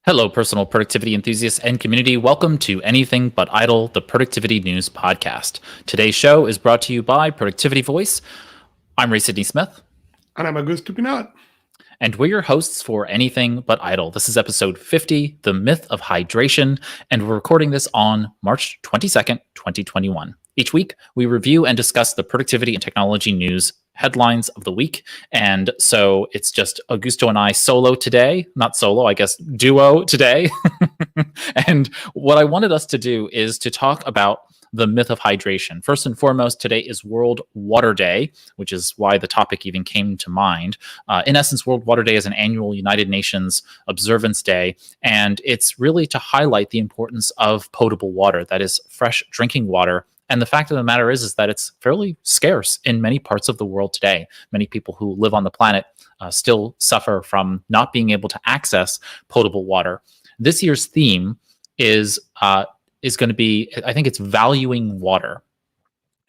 Hello, personal productivity enthusiasts and community. Welcome to Anything But Idle, the Productivity News Podcast. Today's show is brought to you by Productivity Voice. I'm Ray Sidney-Smith. And I'm Augusto Pinaud. And we're your hosts for Anything But Idle. This is episode 50, The Myth of Hydration, and we're recording this on March 22nd, 2021. Each week, we review and discuss the productivity and technology news headlines of the week. And so it's just Augusto and I solo today, not solo, I guess duo today. And what I wanted us to do is to talk about the myth of hydration. First and foremost, today is World Water Day, which is why the topic even came to mind. In essence, World Water Day is an annual United Nations observance day, and it's really to highlight the importance of potable water, that is, fresh drinking water. And the fact of the matter is that it's fairly scarce in many parts of the world today. Many people who live on the planet still suffer from not being able to access potable water. This year's theme is going to be, I think it's valuing water.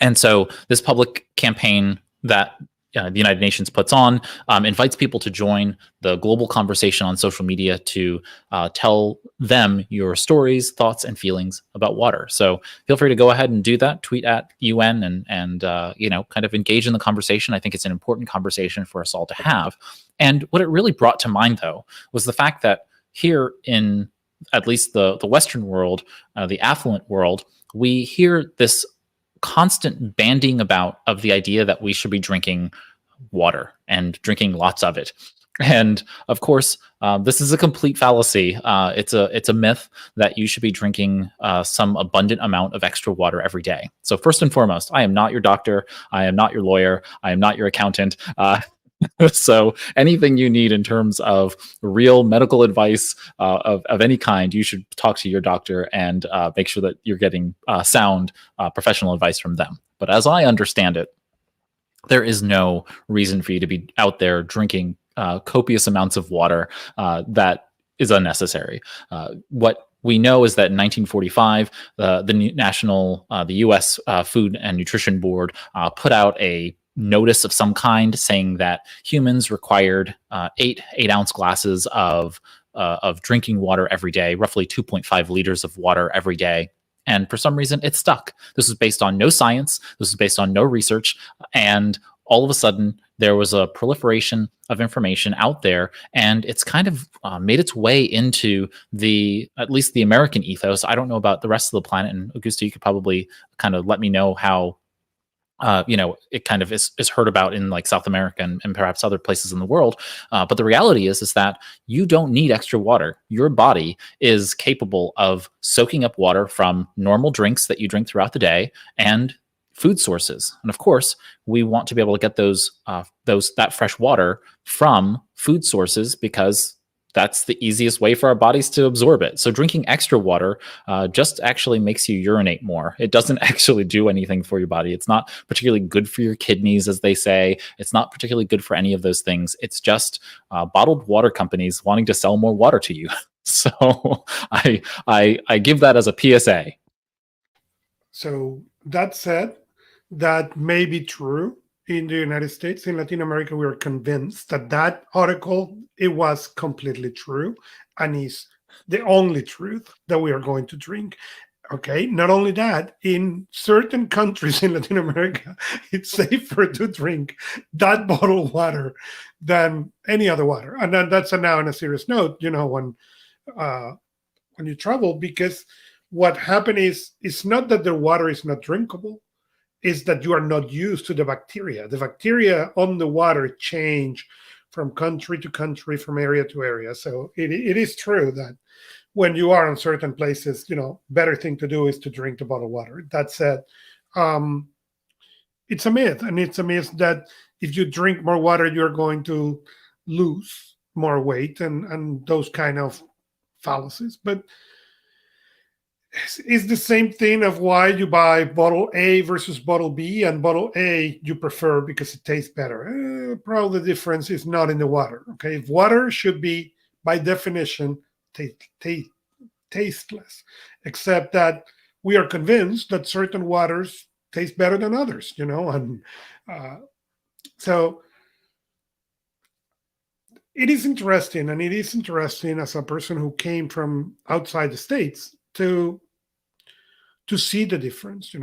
And so this public campaign that the United Nations puts on invites people to join the global conversation on social media to tell them your stories, thoughts, and feelings about water. So feel free to go ahead and do that. Tweet at UN and kind of engage in the conversation. I think it's an important conversation for us all to have. And what it really brought to mind, though, was the fact that here in at least the Western world, the affluent world, we hear this constant banding about of the idea that we should be drinking water and drinking lots of it. And of course, this is a complete fallacy. It's a myth that you should be drinking some abundant amount of extra water every day. So first and foremost, I am not your doctor. I am not your lawyer. I am not your accountant. So anything you need in terms of real medical advice of any kind, you should talk to your doctor and make sure that you're getting sound professional advice from them. But as I understand it, there is no reason for you to be out there drinking copious amounts of water that is unnecessary. What we know is that in 1945, the U.S. Food and Nutrition Board put out a notice of some kind saying that humans required 8-ounce glasses of drinking water every day, roughly 2.5 liters of water every day. And for some reason, it stuck. This was based on no science. This was based on no research. And all of a sudden, there was a proliferation of information out there, and it's kind of made its way into at least the American ethos. I don't know about the rest of the planet. And Augusto, you could probably kind of let me know how it kind of is heard about in like South America and perhaps other places in the world. But the reality is that you don't need extra water. Your body is capable of soaking up water from normal drinks that you drink throughout the day and food sources. And of course, we want to be able to get that fresh water from food sources because that's the easiest way for our bodies to absorb it. So drinking extra water just actually makes you urinate more. It doesn't actually do anything for your body. It's not particularly good for your kidneys, as they say. It's not particularly good for any of those things. It's just bottled water companies wanting to sell more water to you. So I give that as a PSA. So that said, that may be true in the United States. In Latin America, we are convinced that article, it was completely true and is the only truth that we are going to drink. Okay, not only that, in certain countries in Latin America, it's safer to drink that bottled water than any other water. And that's now on a serious note, when you travel, because what happened is it's not that the water is not drinkable, is that you are not used to the bacteria. The bacteria on the water change from country to country, from area to area. So it is true that when you are in certain places, better thing to do is to drink the bottled water. That said, it's a myth. And it's a myth that if you drink more water, you're going to lose more weight and those kind of fallacies. But it's the same thing of why you buy bottle A versus bottle B, and bottle A you prefer because it tastes better. Probably the difference is not in the water. Okay, if water should be by definition tasteless, except that we are convinced that certain waters taste better than others. And so it is interesting, and it is interesting as a person who came from outside the states to see the difference.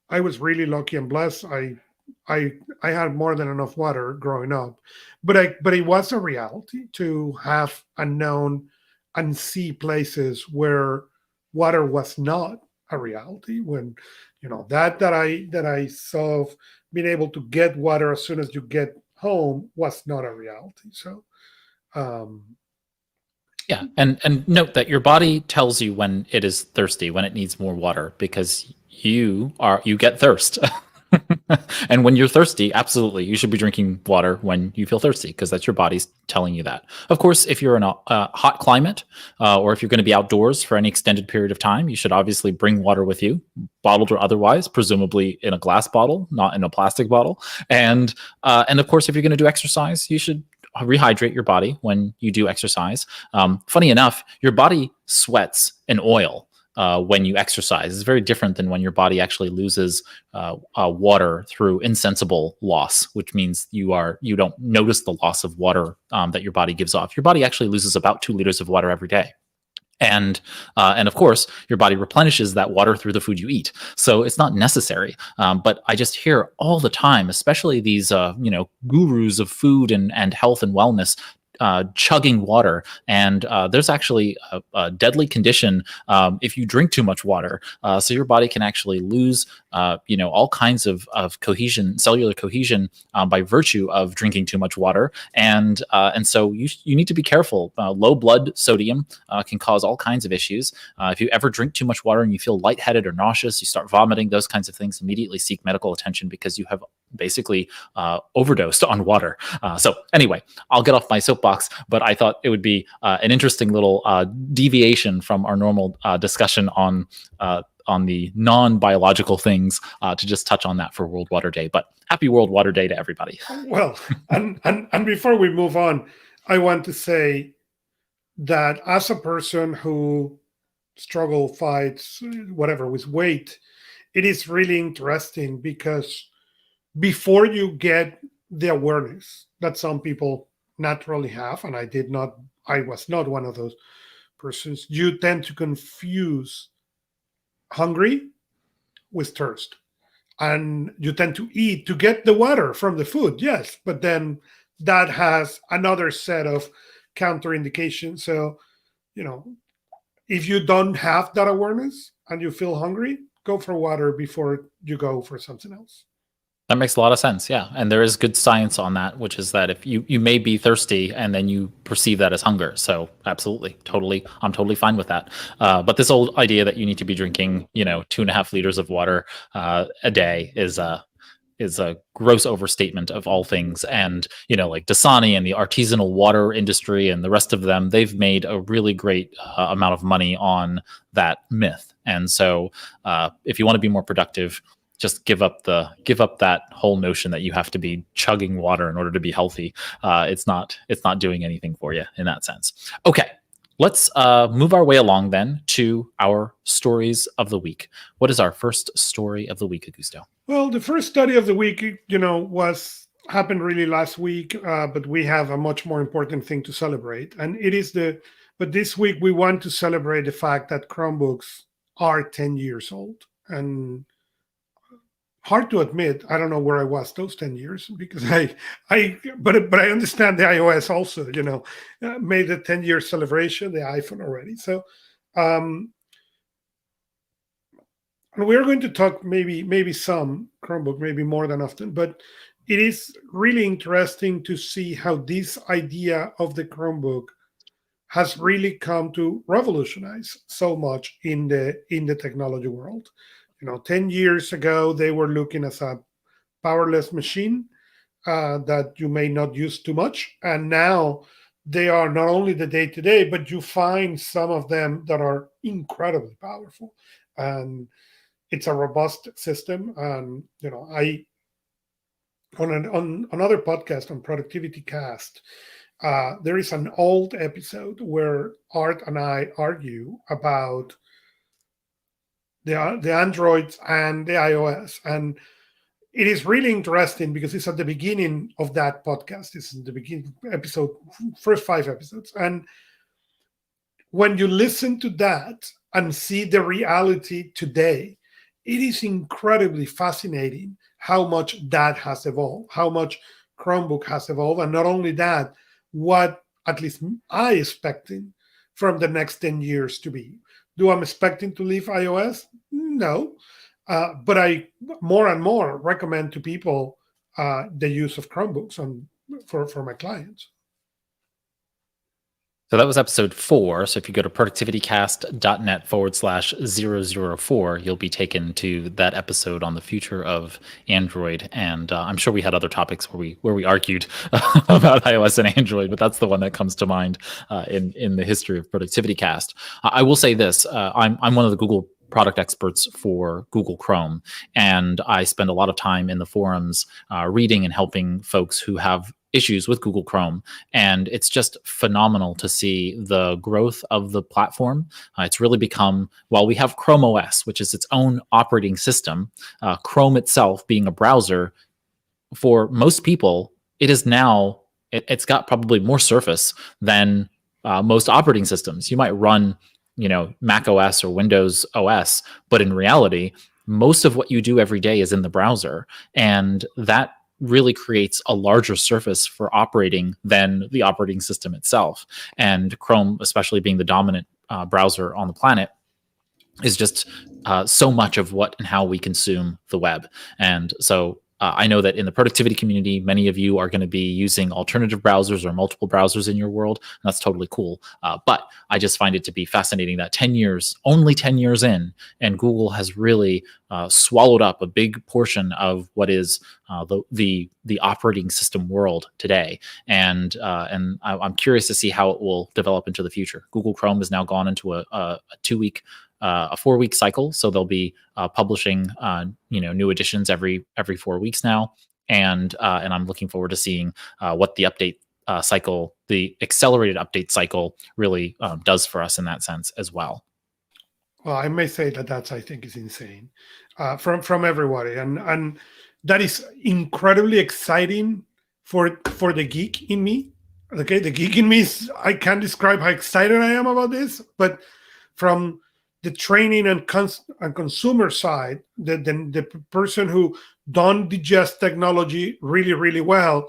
I was really lucky and blessed. I I had more than enough water growing up, but it was a reality to have unknown and see places where water was not a reality. When that I saw of being able to get water as soon as you get home was not a reality. So um, Yeah, and note that your body tells you when it is thirsty, when it needs more water, because you get thirst. And when you're thirsty, absolutely, you should be drinking water when you feel thirsty, because that's your body's telling you that. Of course, if you're in a hot climate, or if you're going to be outdoors for any extended period of time, you should obviously bring water with you, bottled or otherwise, presumably in a glass bottle, not in a plastic bottle. And of course, if you're going to do exercise, you should rehydrate your body when you do exercise. Funny enough, your body sweats an oil when you exercise. It's very different than when your body actually loses water through insensible loss, which means you don't notice the loss of water that your body gives off. Your body actually loses about 2 liters of water every day. And of course, your body replenishes that water through the food you eat. So it's not necessary. But I just hear all the time, especially these gurus of food and health and wellness, chugging water. And there's actually a deadly condition if you drink too much water. So your body can actually lose, all kinds of cohesion, cellular cohesion, by virtue of drinking too much water. And so you need to be careful. Low blood sodium can cause all kinds of issues. If you ever drink too much water and you feel lightheaded or nauseous, you start vomiting, those kinds of things, immediately seek medical attention, because you have basically overdosed on water. So anyway, I'll get off my soapbox, but I thought it would be an interesting little deviation from our normal discussion on the non-biological things to just touch on that for World Water Day. But happy World Water Day to everybody. well, and before we move on, I want to say that as a person who fights, whatever, with weight, it is really interesting because before you get the awareness that some people naturally have, and I was not one of those persons, you tend to confuse hungry with thirst. And you tend to eat to get the water from the food, yes, but then that has another set of counterindications. So, you know, if you don't have that awareness and you feel hungry, go for water before you go for something else. That makes a lot of sense. Yeah. And there is good science on that, which is that if you may be thirsty and then you perceive that as hunger. So absolutely, I'm totally fine with that. But this old idea that you need to be drinking, 2.5 liters of water a day is a gross overstatement of all things. And, like Dasani and the artisanal water industry and the rest of them, they've made a really great amount of money on that myth. And so if you want to be more productive, just give up that whole notion that you have to be chugging water in order to be healthy. It's not doing anything for you in that sense. Okay, let's move our way along then to our stories of the week. What is our first story of the week, Augusto? Well, the first study of the week, was happened really last week, but we have a much more important thing to celebrate, and it is but this week we want to celebrate the fact that Chromebooks are 10 years old. And hard to admit, I don't know where I was those 10 years, because but I understand the iOS also, made the 10-year celebration, the iPhone already. So, and we're going to talk maybe some Chromebook, maybe more than often, but it is really interesting to see how this idea of the Chromebook has really come to revolutionize so much in the technology world. 10 years ago, they were looking as a powerless machine that you may not use too much. And now they are not only the day to day, but you find some of them that are incredibly powerful. And it's a robust system. And, I, on another podcast, on Productivity Cast, there is an old episode where Art and I argue about the Androids and the iOS. And it is really interesting because it's at the beginning of that podcast. It's in the beginning episode, first 5 episodes. And when you listen to that and see the reality today, it is incredibly fascinating how much that has evolved, how much Chromebook has evolved. And not only that, what at least I expecting from the next 10 years to be. Do I'm expecting to leave iOS? No. But I more and more recommend to people the use of Chromebooks for my clients. So that was episode 4. So if you go to productivitycast.net/004, you'll be taken to that episode on the future of Android. And I'm sure we had other topics where we argued about iOS and Android, but that's the one that comes to mind in the history of Productivity Cast. I will say this: I'm one of the Google product experts for Google Chrome, and I spend a lot of time in the forums reading and helping folks who have issues with Google Chrome. And it's just phenomenal to see the growth of the platform. It's really become, while we have Chrome OS, which is its own operating system, Chrome itself being a browser, for most people, it is now, it's got probably more surface than most operating systems. You might run, Mac OS or Windows OS, but in reality, most of what you do every day is in the browser. And that really creates a larger surface for operating than the operating system itself. And Chrome, especially being the dominant browser on the planet, is just so much of what and how we consume the web. And so I know that in the productivity community, many of you are going to be using alternative browsers or multiple browsers in your world. And that's totally cool. But I just find it to be fascinating that only 10 years in, and Google has really swallowed up a big portion of what is the operating system world today. And I'm curious to see how it will develop into the future. Google Chrome has now gone into a 2-week a 4-week cycle, so they'll be publishing new editions every 4 weeks now, and I'm looking forward to seeing what the update cycle, the accelerated update cycle, really does for us in that sense as well. Well, I may say that I think is insane from everybody, and that is incredibly exciting for the geek in me. Okay, the geek in me is, I can't describe how excited I am about this, but from the training and consumer side, the person who don't digest technology really, really well,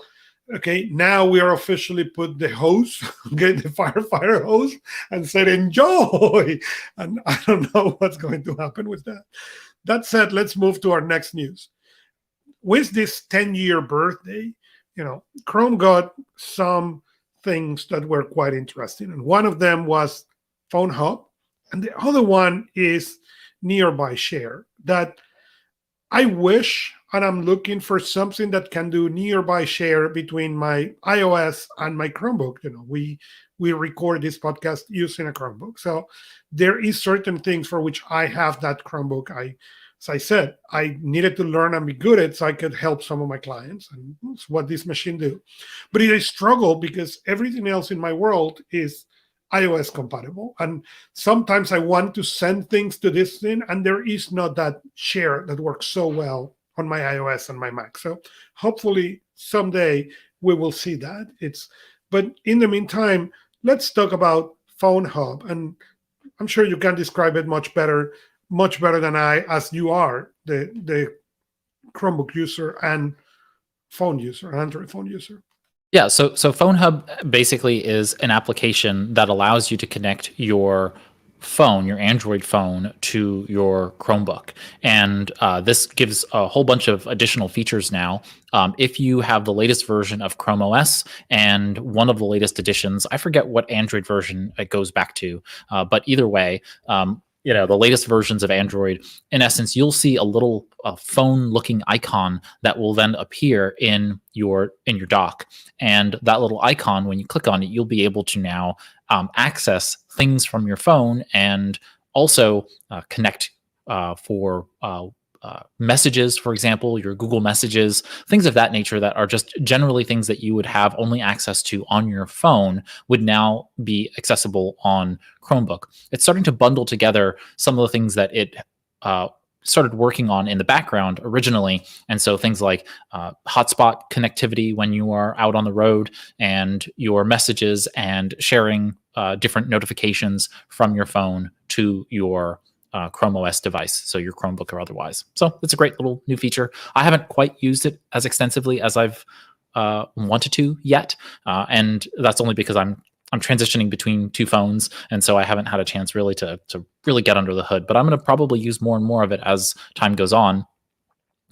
okay, now we are officially put the hose, okay, the firefighter hose, and said, enjoy. And I don't know what's going to happen with that. That said, let's move to our next news. With this 10-year birthday, Chrome got some things that were quite interesting. And one of them was Phonehub. And the other one is Nearby Share, that I wish, and I'm looking for something that can do Nearby Share between my iOS and my Chromebook. We record this podcast using a Chromebook. So there is certain things for which I have that Chromebook. As I said, I needed to learn and be good at it so I could help some of my clients. And that's what this machine do. But it is a struggle because everything else in my world is iOS compatible. And sometimes I want to send things to this thing, and there is not that share that works so well on my iOS and my Mac. So hopefully someday we will see that. But in the meantime, let's talk about Phonehub. And I'm sure you can describe it much better than I, as you are the Chromebook user and Android phone user. Yeah, so Phonehub basically is an application that allows you to connect your phone, your Android phone, to your Chromebook. And this gives a whole bunch of additional features now. If you have the latest version of Chrome OS and one of the latest editions, I forget what Android version it goes back to, but either way, the latest versions of Android, in essence, you'll see a little phone-looking icon that will then appear in your dock. And that little icon, when you click on it, you'll be able to now access things from your phone and also connect for messages, for example, your Google Messages, things of that nature that are just generally things that you would have only access to on your phone would now be accessible on Chromebook. It's starting to bundle together some of the things that it started working on in the background originally. And so things like hotspot connectivity when you are out on the road, and your messages and sharing different notifications from your phone to your Chrome OS device, so your Chromebook or otherwise. So it's a great little new feature. I haven't quite used it as extensively as I've wanted to yet, and that's only because I'm transitioning between two phones, and so I haven't had a chance really to really get under the hood. But I'm going to probably use more and more of it as time goes on.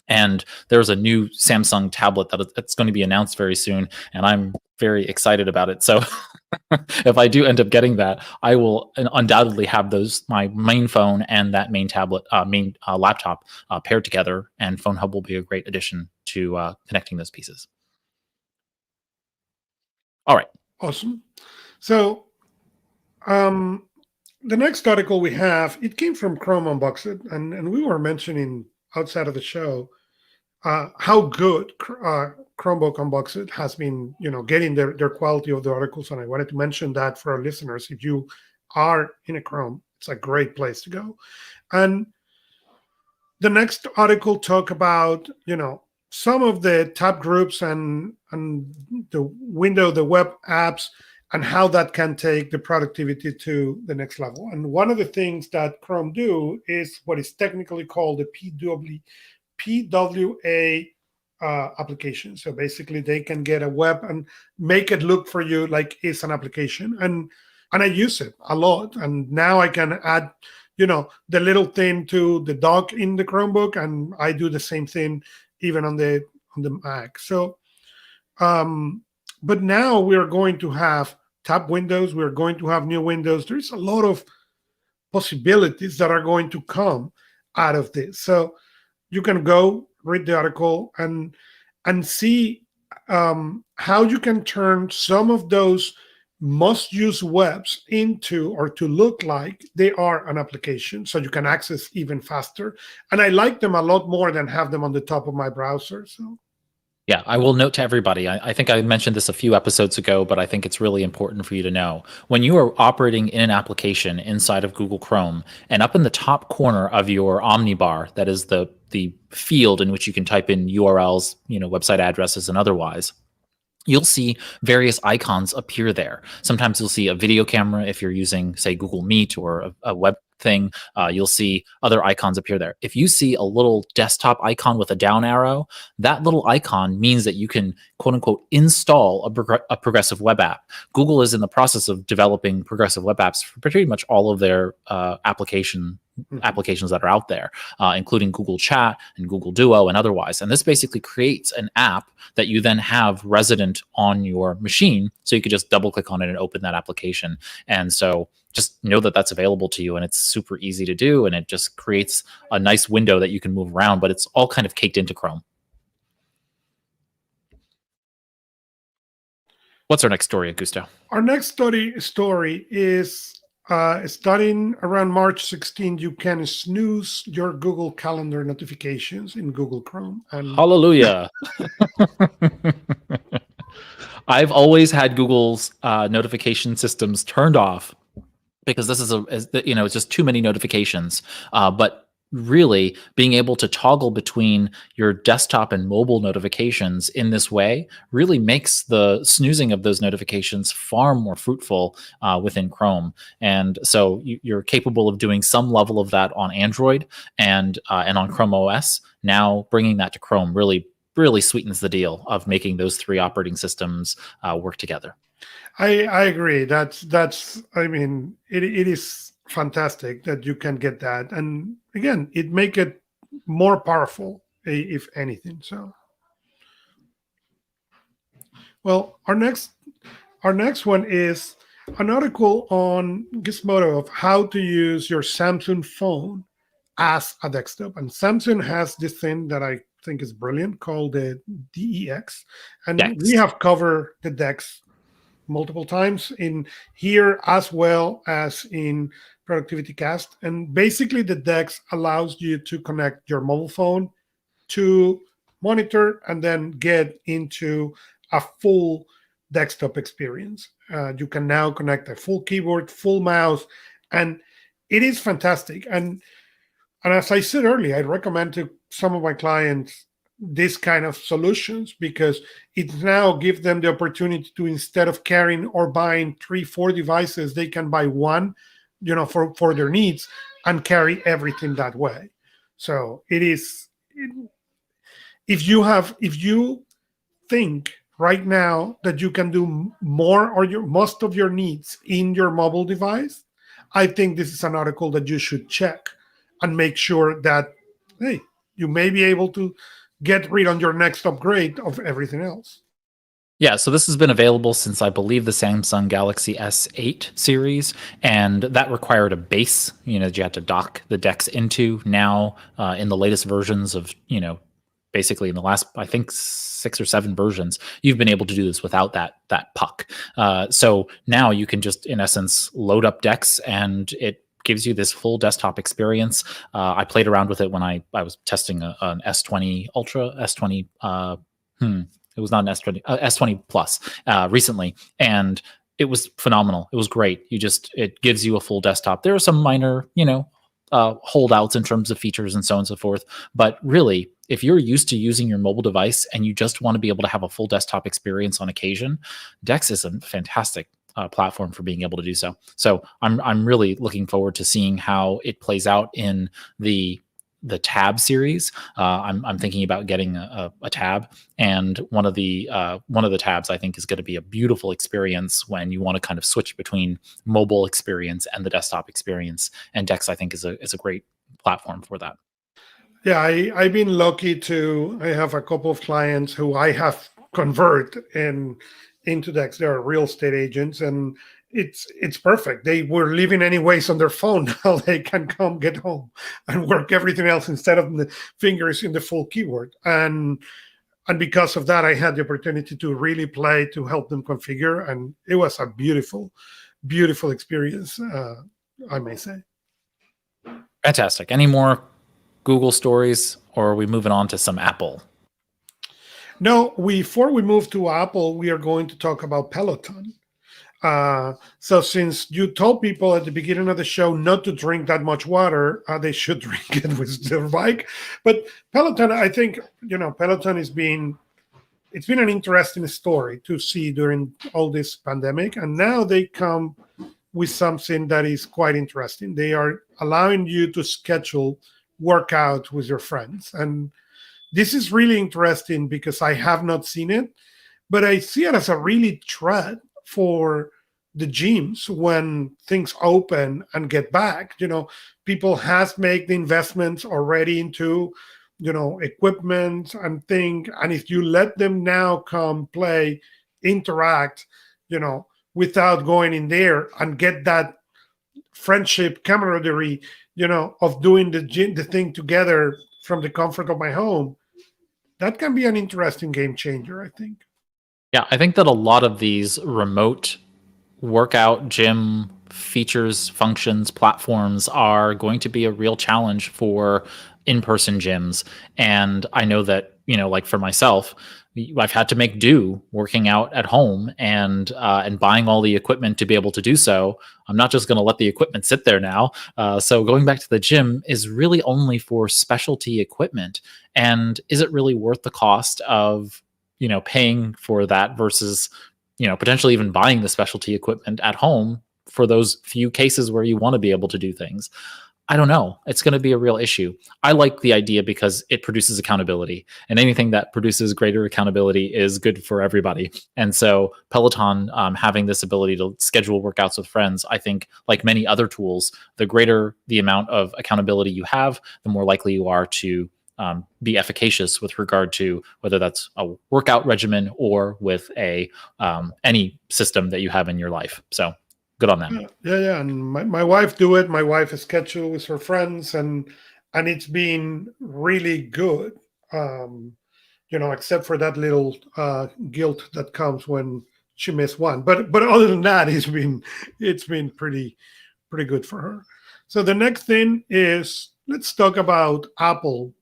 And there's a new Samsung tablet that's going to be announced very soon, and I'm very excited about it. So if I do end up getting that, I will undoubtedly have my main phone and that main tablet, main laptop paired together, and Phonehub will be a great addition to connecting those pieces. All right. Awesome. So the next article we have, it came from Chrome Unboxed, and we were mentioning outside of the show how good Chromebook Unboxed has been, getting their quality of the articles. And I wanted to mention that for our listeners. If you are in a Chrome, it's a great place to go. And the next article talk about, some of the tab groups and the web apps, and how that can take the productivity to the next level. And one of the things that Chrome do is what is technically called the PWA application. So basically, they can get a web and make it look for you like it's an application. And I use it a lot. And now I can add, the little thing to the dock in the Chromebook, and I do the same thing even on the Mac. So, but now we are going to have tab windows. We're going to have new windows. There's a lot of possibilities that are going to come out of this. So you can go read the article and see how you can turn some of those must-use webs into, or to look like they are an application, so you can access even faster. And I like them a lot more than have them on the top of my browser. So yeah, I will note to everybody, I think I mentioned this a few episodes ago, but I think it's really important for you to know. When you are operating in an application inside of Google Chrome, and up in the top corner of your Omnibar, that is the field in which you can type in URLs, website addresses and otherwise, you'll see various icons appear there. Sometimes you'll see a video camera if you're using, say, Google Meet or a web thing. You'll see other icons appear there. If you see a little desktop icon with a down arrow, that little icon means that you can, quote unquote, install a progressive web app. Google is in the process of developing progressive web apps for pretty much all of their applications that are out there, including Google Chat and Google Duo and otherwise. And this basically creates an app that you then have resident on your machine, so you could just double click on it and open that application. And so just know that that's available to you, and it's super easy to do, and it just creates a nice window that you can move around, but it's all kind of caked into Chrome. What's our next story, Augusto? Our next story is starting around March 16th, you can snooze your Google Calendar notifications in Google Chrome. And hallelujah. I've always had Google's notification systems turned off because this is it's just too many notifications. But really being able to toggle between your desktop and mobile notifications in this way really makes the snoozing of those notifications far more fruitful within Chrome. And so you're capable of doing some level of that on Android and on Chrome OS. Now bringing that to Chrome really sweetens the deal of making those three operating systems work together. I agree. That's I mean, it is fantastic that you can get that. And again, it make it more powerful, if anything. So, well, our next one is an article on Gizmodo of how to use your Samsung phone as a desktop. And Samsung has this thing that I think is brilliant called the DEX. And Dex. We have covered the DEX multiple times in here as well as in Productivity Cast. And basically the DEX allows you to connect your mobile phone to monitor and then get into a full desktop experience. You can now connect a full keyboard, full mouse, and it is fantastic. And And as I said earlier, I recommend to some of my clients this kind of solutions because it now gives them the opportunity to, instead of carrying or buying 3, 4 devices, they can buy one, for their needs and carry everything that way. So it is, if you think right now that you can do more or most of your needs in your mobile device, I think this is an article that you should check and make sure that, hey, you may be able to get rid on your next upgrade of everything else. Yeah, so this has been available since I believe the Samsung Galaxy S8 series, and that required a base, that you had to dock the DeX into. Now, in the latest versions of, basically in the last, I think 6 or 7 versions, you've been able to do this without that puck. So now you can just, in essence, load up DeX, and it gives you this full desktop experience. I played around with it when I was testing an S20 Ultra, S20. It was not an S20, S20 Plus recently, and it was phenomenal. It was great. It gives you a full desktop. There are some minor, holdouts in terms of features and so on and so forth. But really, if you're used to using your mobile device and you just want to be able to have a full desktop experience on occasion, DeX is a fantastic platform for being able to do so. So I'm really looking forward to seeing how it plays out in the Tab series. I'm thinking about getting a tab, and one of the tabs I think is going to be a beautiful experience when you want to kind of switch between mobile experience and the desktop experience. And DeX I think is a great platform for that. Yeah, I've been lucky I have a couple of clients who I have convert into DeX. They're real estate agents, and it's perfect. They were living anyways on their phone. Now they can come, get home, and work everything else instead of the fingers in the full keyboard. And because of that, I had the opportunity to really play to help them configure, and it was a beautiful, beautiful experience, I may say. Fantastic. Any more Google stories, or are we moving on to some Apple? No, before we move to Apple, we are going to talk about Peloton. So since you told people at the beginning of the show not to drink that much water, they should drink it with their bike. But Peloton, I think, Peloton it's been an interesting story to see during all this pandemic. And now they come with something that is quite interesting. They are allowing you to schedule workout with your friends. And this is really interesting because I have not seen it, but I see it as a really threat for the gyms when things open and get back. People has made the investments already into, equipment and thing. And if you let them now come play, interact, without going in there and get that friendship, camaraderie, of doing the thing together from the comfort of my home, that can be an interesting game changer, I think. Yeah, I think that a lot of these remote workout gym features, functions, platforms are going to be a real challenge for in-person gyms. And I know that, like for myself, I've had to make do working out at home and buying all the equipment to be able to do so. I'm not just going to let the equipment sit there now. So going back to the gym is really only for specialty equipment. And is it really worth the cost of, paying for that versus, potentially even buying the specialty equipment at home for those few cases where you want to be able to do things? I don't know. It's going to be a real issue. I like the idea because it produces accountability, and anything that produces greater accountability is good for everybody. And so Peloton having this ability to schedule workouts with friends, I think, like many other tools, the greater the amount of accountability you have, the more likely you are to be efficacious with regard to whether that's a workout regimen or with any system that you have in your life. So good on them. Yeah. And my wife do it. My wife is scheduled with her friends, and it's been really good. Except for that little guilt that comes when she missed one. But other than that, it's been pretty good for her. So the next thing is, let's talk about Apple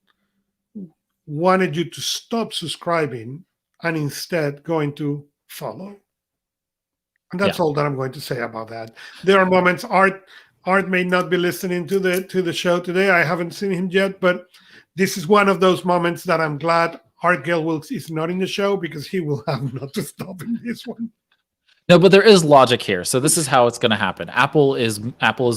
wanted you to stop subscribing and instead going to follow. And that's all that I'm going to say about that. There are moments, Art, Art may not be listening to the show today. I haven't seen him yet, but this is one of those moments that I'm glad Art Gelwilks is not in the show, because he will have not to stop in this one. No, but there is logic here. So this is how it's going to happen. Apple is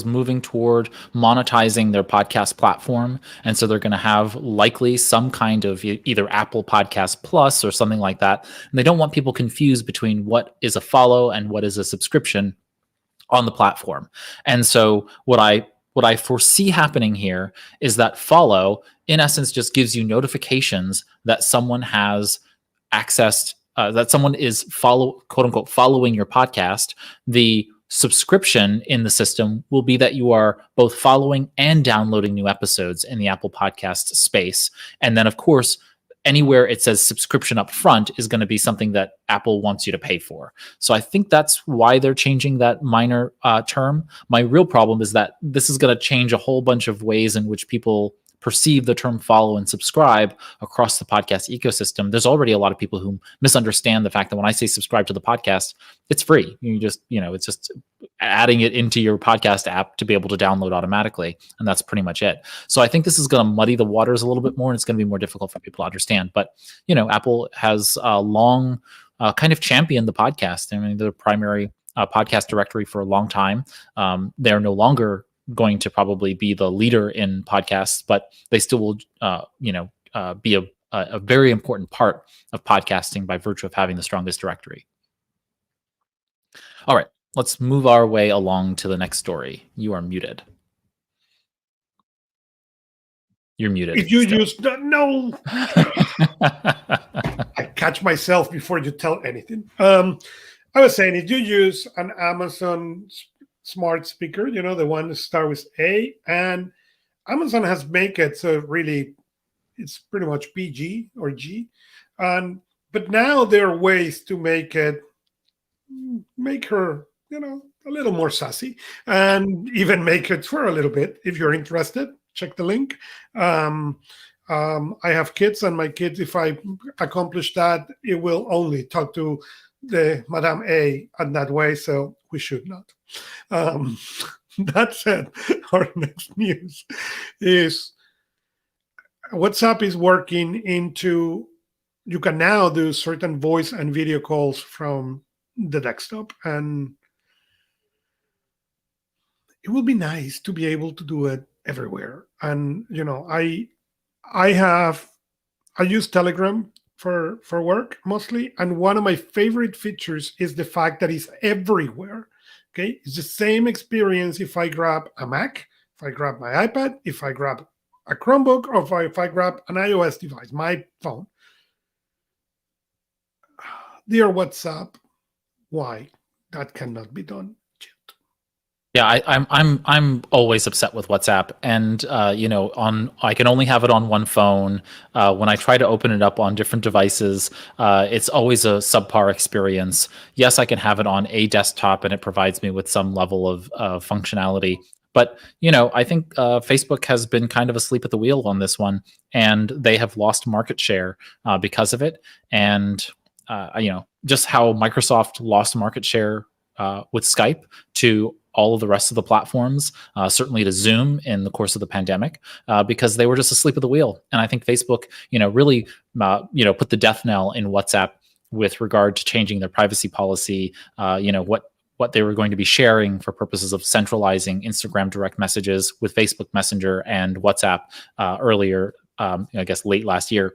moving toward monetizing their podcast platform, and so they're going to have likely some kind of either Apple Podcast Plus or something like that. And they don't want people confused between what is a follow and what is a subscription on the platform. And so what I foresee happening here is that follow, in essence, just gives you notifications that someone has accessed, that someone is quote unquote following your podcast. The subscription in the system will be that you are both following and downloading new episodes in the Apple Podcast space. And then, of course, anywhere it says subscription up front is going to be something that Apple wants you to pay for. So I think that's why they're changing that minor term. My real problem is that this is going to change a whole bunch of ways in which people perceive the term follow and subscribe across the podcast ecosystem. There's already a lot of people who misunderstand the fact that when I say subscribe to the podcast, it's free. You just, it's just adding it into your podcast app to be able to download automatically. And that's pretty much it. So I think this is going to muddy the waters a little bit more, and it's going to be more difficult for people to understand. But, Apple has long kind of championed the podcast. I mean, the primary podcast directory for a long time. They're no longer going to probably be the leader in podcasts, but they still will, be a very important part of podcasting by virtue of having the strongest directory. All right, let's move our way along to the next story. You are muted. You're muted. If you use no, I catch myself before you tell anything. I was saying, if you use an Amazon smart speaker, the one that starts with A, and Amazon has make it so really it's pretty much PG or G, but now there are ways to make her a little more sassy, and even make it swear a little bit. If you're interested, check the link. I have kids, and my kids, if I accomplish that, it will only talk to the Madame A in that way, so we should not. That said, our next news is WhatsApp is working into, you can now do certain voice and video calls from the desktop, and it will be nice to be able to do it everywhere. And I use Telegram for work mostly, and one of my favorite features is the fact that it's everywhere. Okay, it's the same experience if I grab a Mac, if I grab my iPad, if I grab a Chromebook, or if I grab an iOS device, my phone. Dear WhatsApp, why that cannot be done? Yeah, I'm always upset with WhatsApp, and I can only have it on one phone. When I try to open it up on different devices, it's always a subpar experience. Yes, I can have it on a desktop, and it provides me with some level of functionality. But I think Facebook has been kind of asleep at the wheel on this one, and they have lost market share because of it. And just how Microsoft lost market share with Skype to all of the rest of the platforms, certainly to Zoom in the course of the pandemic, because they were just asleep at the wheel. And I think Facebook, really, put the death knell in WhatsApp with regard to changing their privacy policy. What they were going to be sharing for purposes of centralizing Instagram direct messages with Facebook Messenger and WhatsApp earlier, I guess late last year.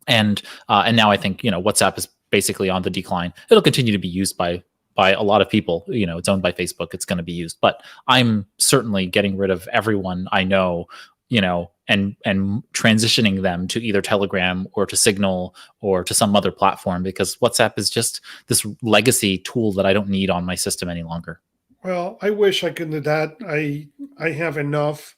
And now I think WhatsApp is basically on the decline. It'll continue to be used by a lot of people. It's owned by Facebook. It's going to be used, but I'm certainly getting rid of everyone I know, and transitioning them to either Telegram or to Signal or to some other platform, because WhatsApp is just this legacy tool that I don't need on my system any longer. Well, I wish I could do that. I have enough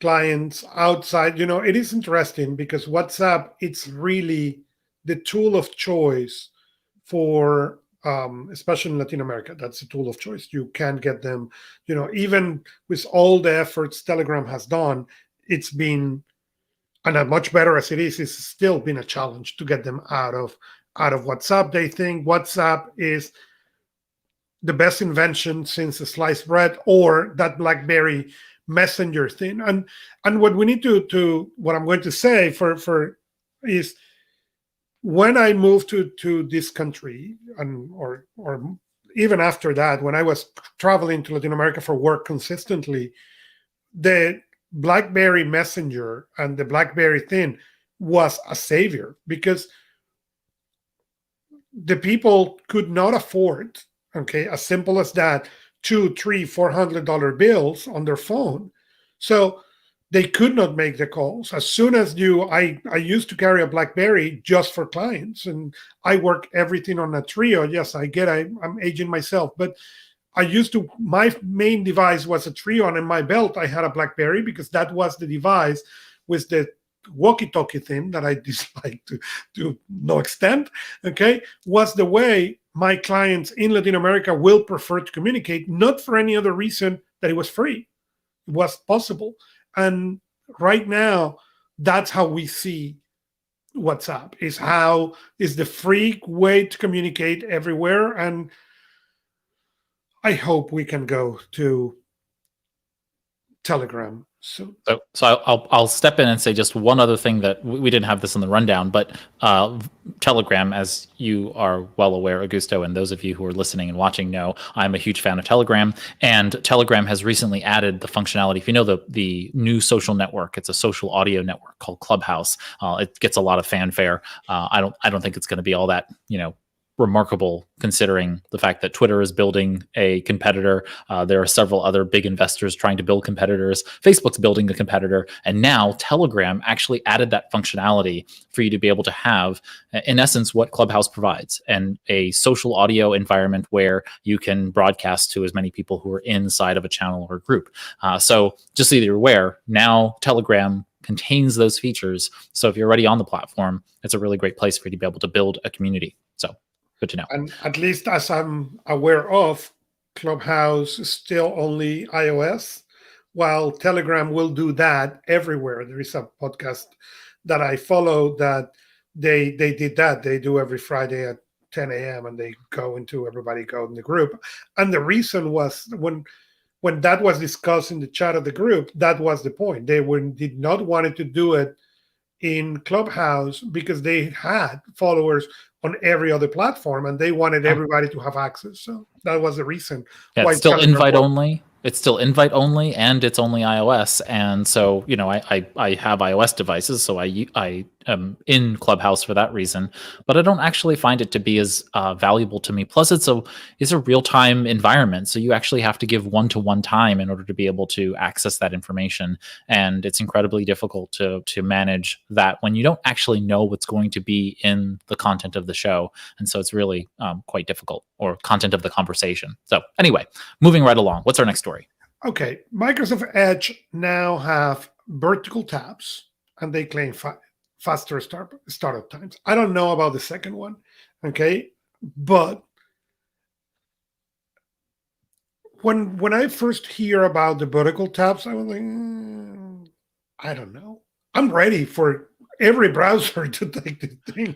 clients outside. It is interesting because WhatsApp, it's really the tool of choice for especially in Latin America. That's a tool of choice. You can't get them, even with all the efforts Telegram has done, it's been, and as much better as it is, it's still been a challenge to get them out of WhatsApp. They think WhatsApp is the best invention since the sliced bread, or that BlackBerry messenger thing. And what we need to what I'm going to say for is, when I moved to this country, and or even after that, when I was traveling to Latin America for work consistently, the BlackBerry Messenger and the BlackBerry thing was a savior, because the people could not afford, okay, as simple as that, $200, $300, $400 bills on their phone. So they could not make the calls. As soon as I used to carry a BlackBerry just for clients, and I work everything on a Trio. Yes, I'm aging myself, but I used to, my main device was a Trio, and in my belt I had a BlackBerry, because that was the device with the walkie-talkie thing that I dislike to no extent, okay, was the way my clients in Latin America will prefer to communicate, not for any other reason that it was free. It was possible. And right now, that's how we see WhatsApp, is the free way to communicate everywhere. And I hope we can go to Telegram soon. So I'll step in and say just one other thing that we didn't have this in the rundown, but Telegram, as you are well aware, Augusto, and those of you who are listening and watching know, I'm a huge fan of Telegram, and Telegram has recently added the functionality. If you know the new social network, it's a social audio network called Clubhouse. It gets a lot of fanfare. I don't think it's going to be all that remarkable, considering the fact that Twitter is building a competitor. There are several other big investors trying to build competitors. Facebook's building a competitor. And now Telegram actually added that functionality for you to be able to have, in essence, what Clubhouse provides, and a social audio environment where you can broadcast to as many people who are inside of a channel or group. So just so you're aware, now Telegram contains those features. So if you're already on the platform, it's a really great place for you to be able to build a community. So good to know. And at least as I'm aware of, Clubhouse is still only iOS, while Telegram will do that everywhere. There is a podcast that I follow that they did that. They do every Friday at 10 a.m. and they everybody go in the group. And the reason was, when that was discussed in the chat of the group, that was the point. They did not want to do it in Clubhouse because they had followers on every other platform, and they wanted everybody to have access. So that was the reason. Yeah, it's still invite only. It's still invite only, and it's only iOS. And so, I have iOS devices, so I am in Clubhouse for that reason. But I don't actually find it to be as valuable to me. Plus, it's a real time environment, so you actually have to give one-to-one time in order to be able to access that information. And it's incredibly difficult to manage that when you don't actually know what's going to be in the content of the show. And so it's really quite difficult, or content of the conversation. So anyway, moving right along. What's our next story? Okay, Microsoft Edge now have vertical tabs, and they claim faster startup times. I don't know about the second one, okay? But when I first hear about the vertical tabs, I was like, I don't know. I'm ready for every browser to take this thing.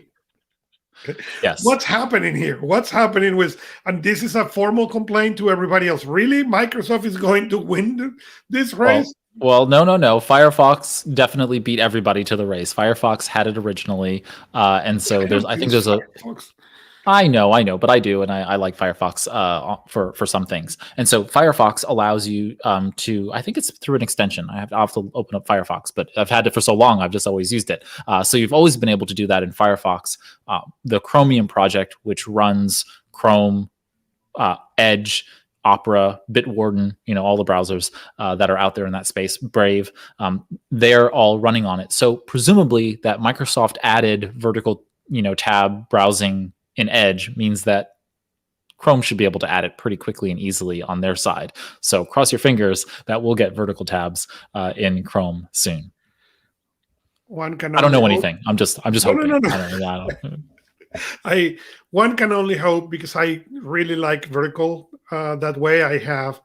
Yes. What's happening here? What's happening with, and this is a formal complaint to everybody else. Really? Microsoft is going to win this race? Well, no. Firefox definitely beat everybody to the race. Firefox had it originally. And so I think there's Firefox. I know, but I do, and I like Firefox for some things. And so Firefox allows you to, I think it's through an extension. I'll have to open up Firefox, but I've had it for so long, I've just always used it. So you've always been able to do that in Firefox. The Chromium project, which runs Chrome, Edge, Opera, Bitwarden, all the browsers that are out there in that space, Brave, they're all running on it. So presumably that Microsoft added vertical, tab browsing in Edge means that Chrome should be able to add it pretty quickly and easily on their side. So cross your fingers that we'll get vertical tabs in Chrome soon. I don't know anything. I'm just hoping. No. One can only hope, because I really like vertical that way. I have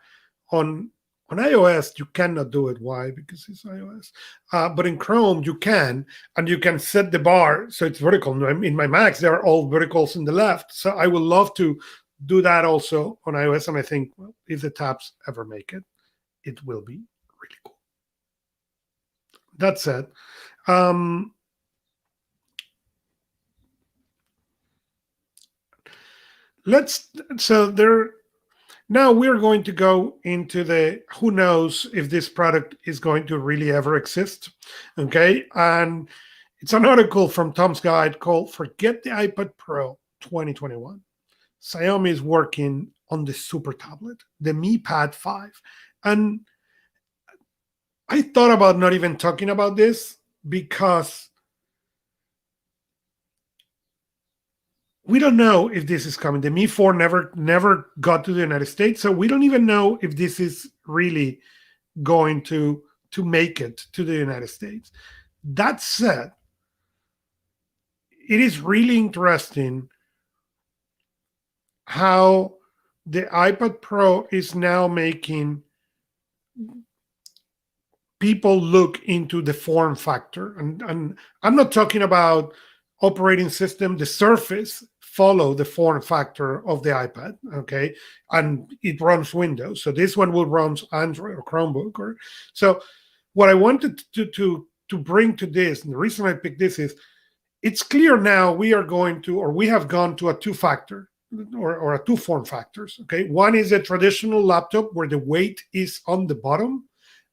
on iOS, you cannot do it. Why? Because it's iOS. But in Chrome, you can, and you can set the bar so it's vertical. In my Macs, they are all verticals in the left. So I would love to do that also on iOS. And I think, well, if the tabs ever make it, it will be really cool. That said, now we're going to go into the who knows if this product is going to really ever exist. Okay. And it's an article from Tom's Guide called Forget the iPad Pro 2021. Xiaomi is working on the super tablet, the Mi Pad 5. And I thought about not even talking about this because we don't know if this is coming. The Mi 4 never got to the United States, so we don't even know if this is really going to make it to the United States. That said, it is really interesting how the iPad Pro is now making people look into the form factor. And I'm not talking about operating system. The Surface follow the form factor of the iPad, okay? And it runs Windows. So this one will run Android or Chromebook. So what I wanted to bring to this, and the reason I picked this is, it's clear now we are going to, or we have gone to a two-factor or a two form factors, okay? One is a traditional laptop where the weight is on the bottom,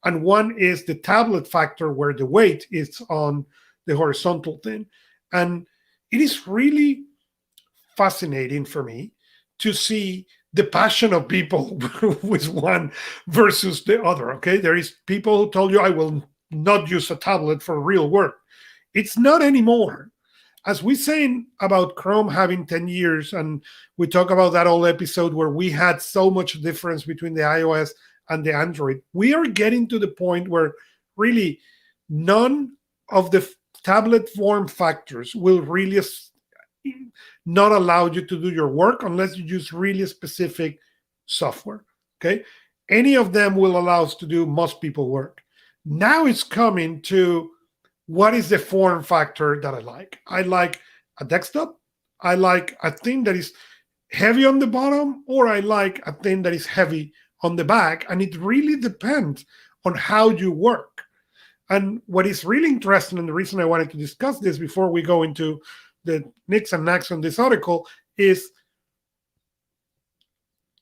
and one is the tablet factor where the weight is on the horizontal thing. And it is really fascinating for me to see the passion of people with one versus the other, okay? There is people who told you, I will not use a tablet for real work. It's not anymore. As we saying about Chrome having 10 years, and we talk about that whole episode where we had so much difference between the iOS and the Android, we are getting to the point where really none of the tablet form factors will really not allow you to do your work unless you use really specific software, okay? Any of them will allow us to do most people work. Now it's coming to what is the form factor that I like? I like a desktop. I like a thing that is heavy on the bottom, or I like a thing that is heavy on the back. And it really depends on how you work. And what is really interesting, and the reason I wanted to discuss this before we go into the nicks and knacks on this article, is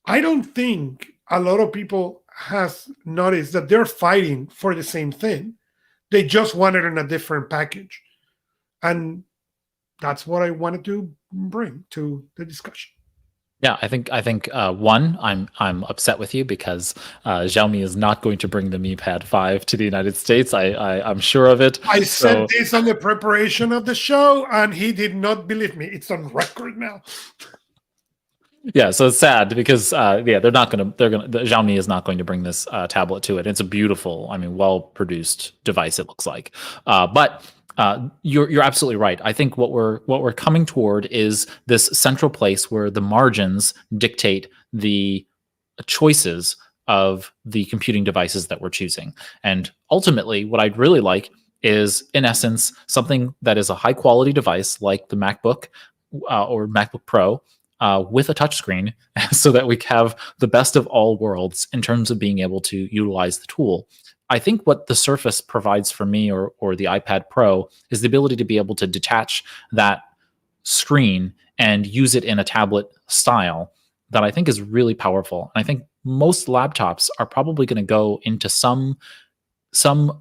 I don't think a lot of people has noticed that they're fighting for the same thing. They just want it in a different package. And that's what I wanted to bring to the discussion. Yeah, I think one, I'm upset with you because Xiaomi is not going to bring the Mi Pad 5 to the United States. I'm sure of it. I said this on the preparation of the show, and he did not believe me. It's on record now. Yeah, so it's sad because Xiaomi is not going to bring this tablet to it. It's a beautiful, well-produced device, it looks like. But you're absolutely right. I think what we're coming toward is this central place where the margins dictate the choices of the computing devices that we're choosing. And ultimately, what I'd really like is, in essence, something that is a high-quality device like the MacBook or MacBook Pro, with a touchscreen, so that we have the best of all worlds in terms of being able to utilize the tool. I think what the Surface provides for me, or the iPad Pro, is the ability to be able to detach that screen and use it in a tablet style that I think is really powerful. And I think most laptops are probably going to go into some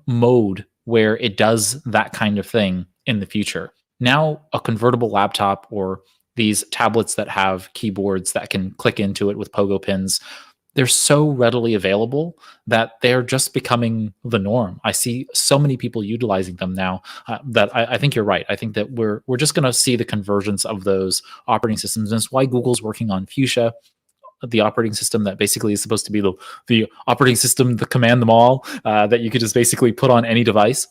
mode where it does that kind of thing in the future. Now, a convertible laptop or these tablets that have keyboards that can click into it with pogo pins, they're so readily available that they're just becoming the norm. I see so many people utilizing them now that I think you're right. I think that we're just going to see the convergence of those operating systems. And that's why Google's working on Fuchsia, the operating system that basically is supposed to be the operating system, the command them all, that you could just basically put on any device,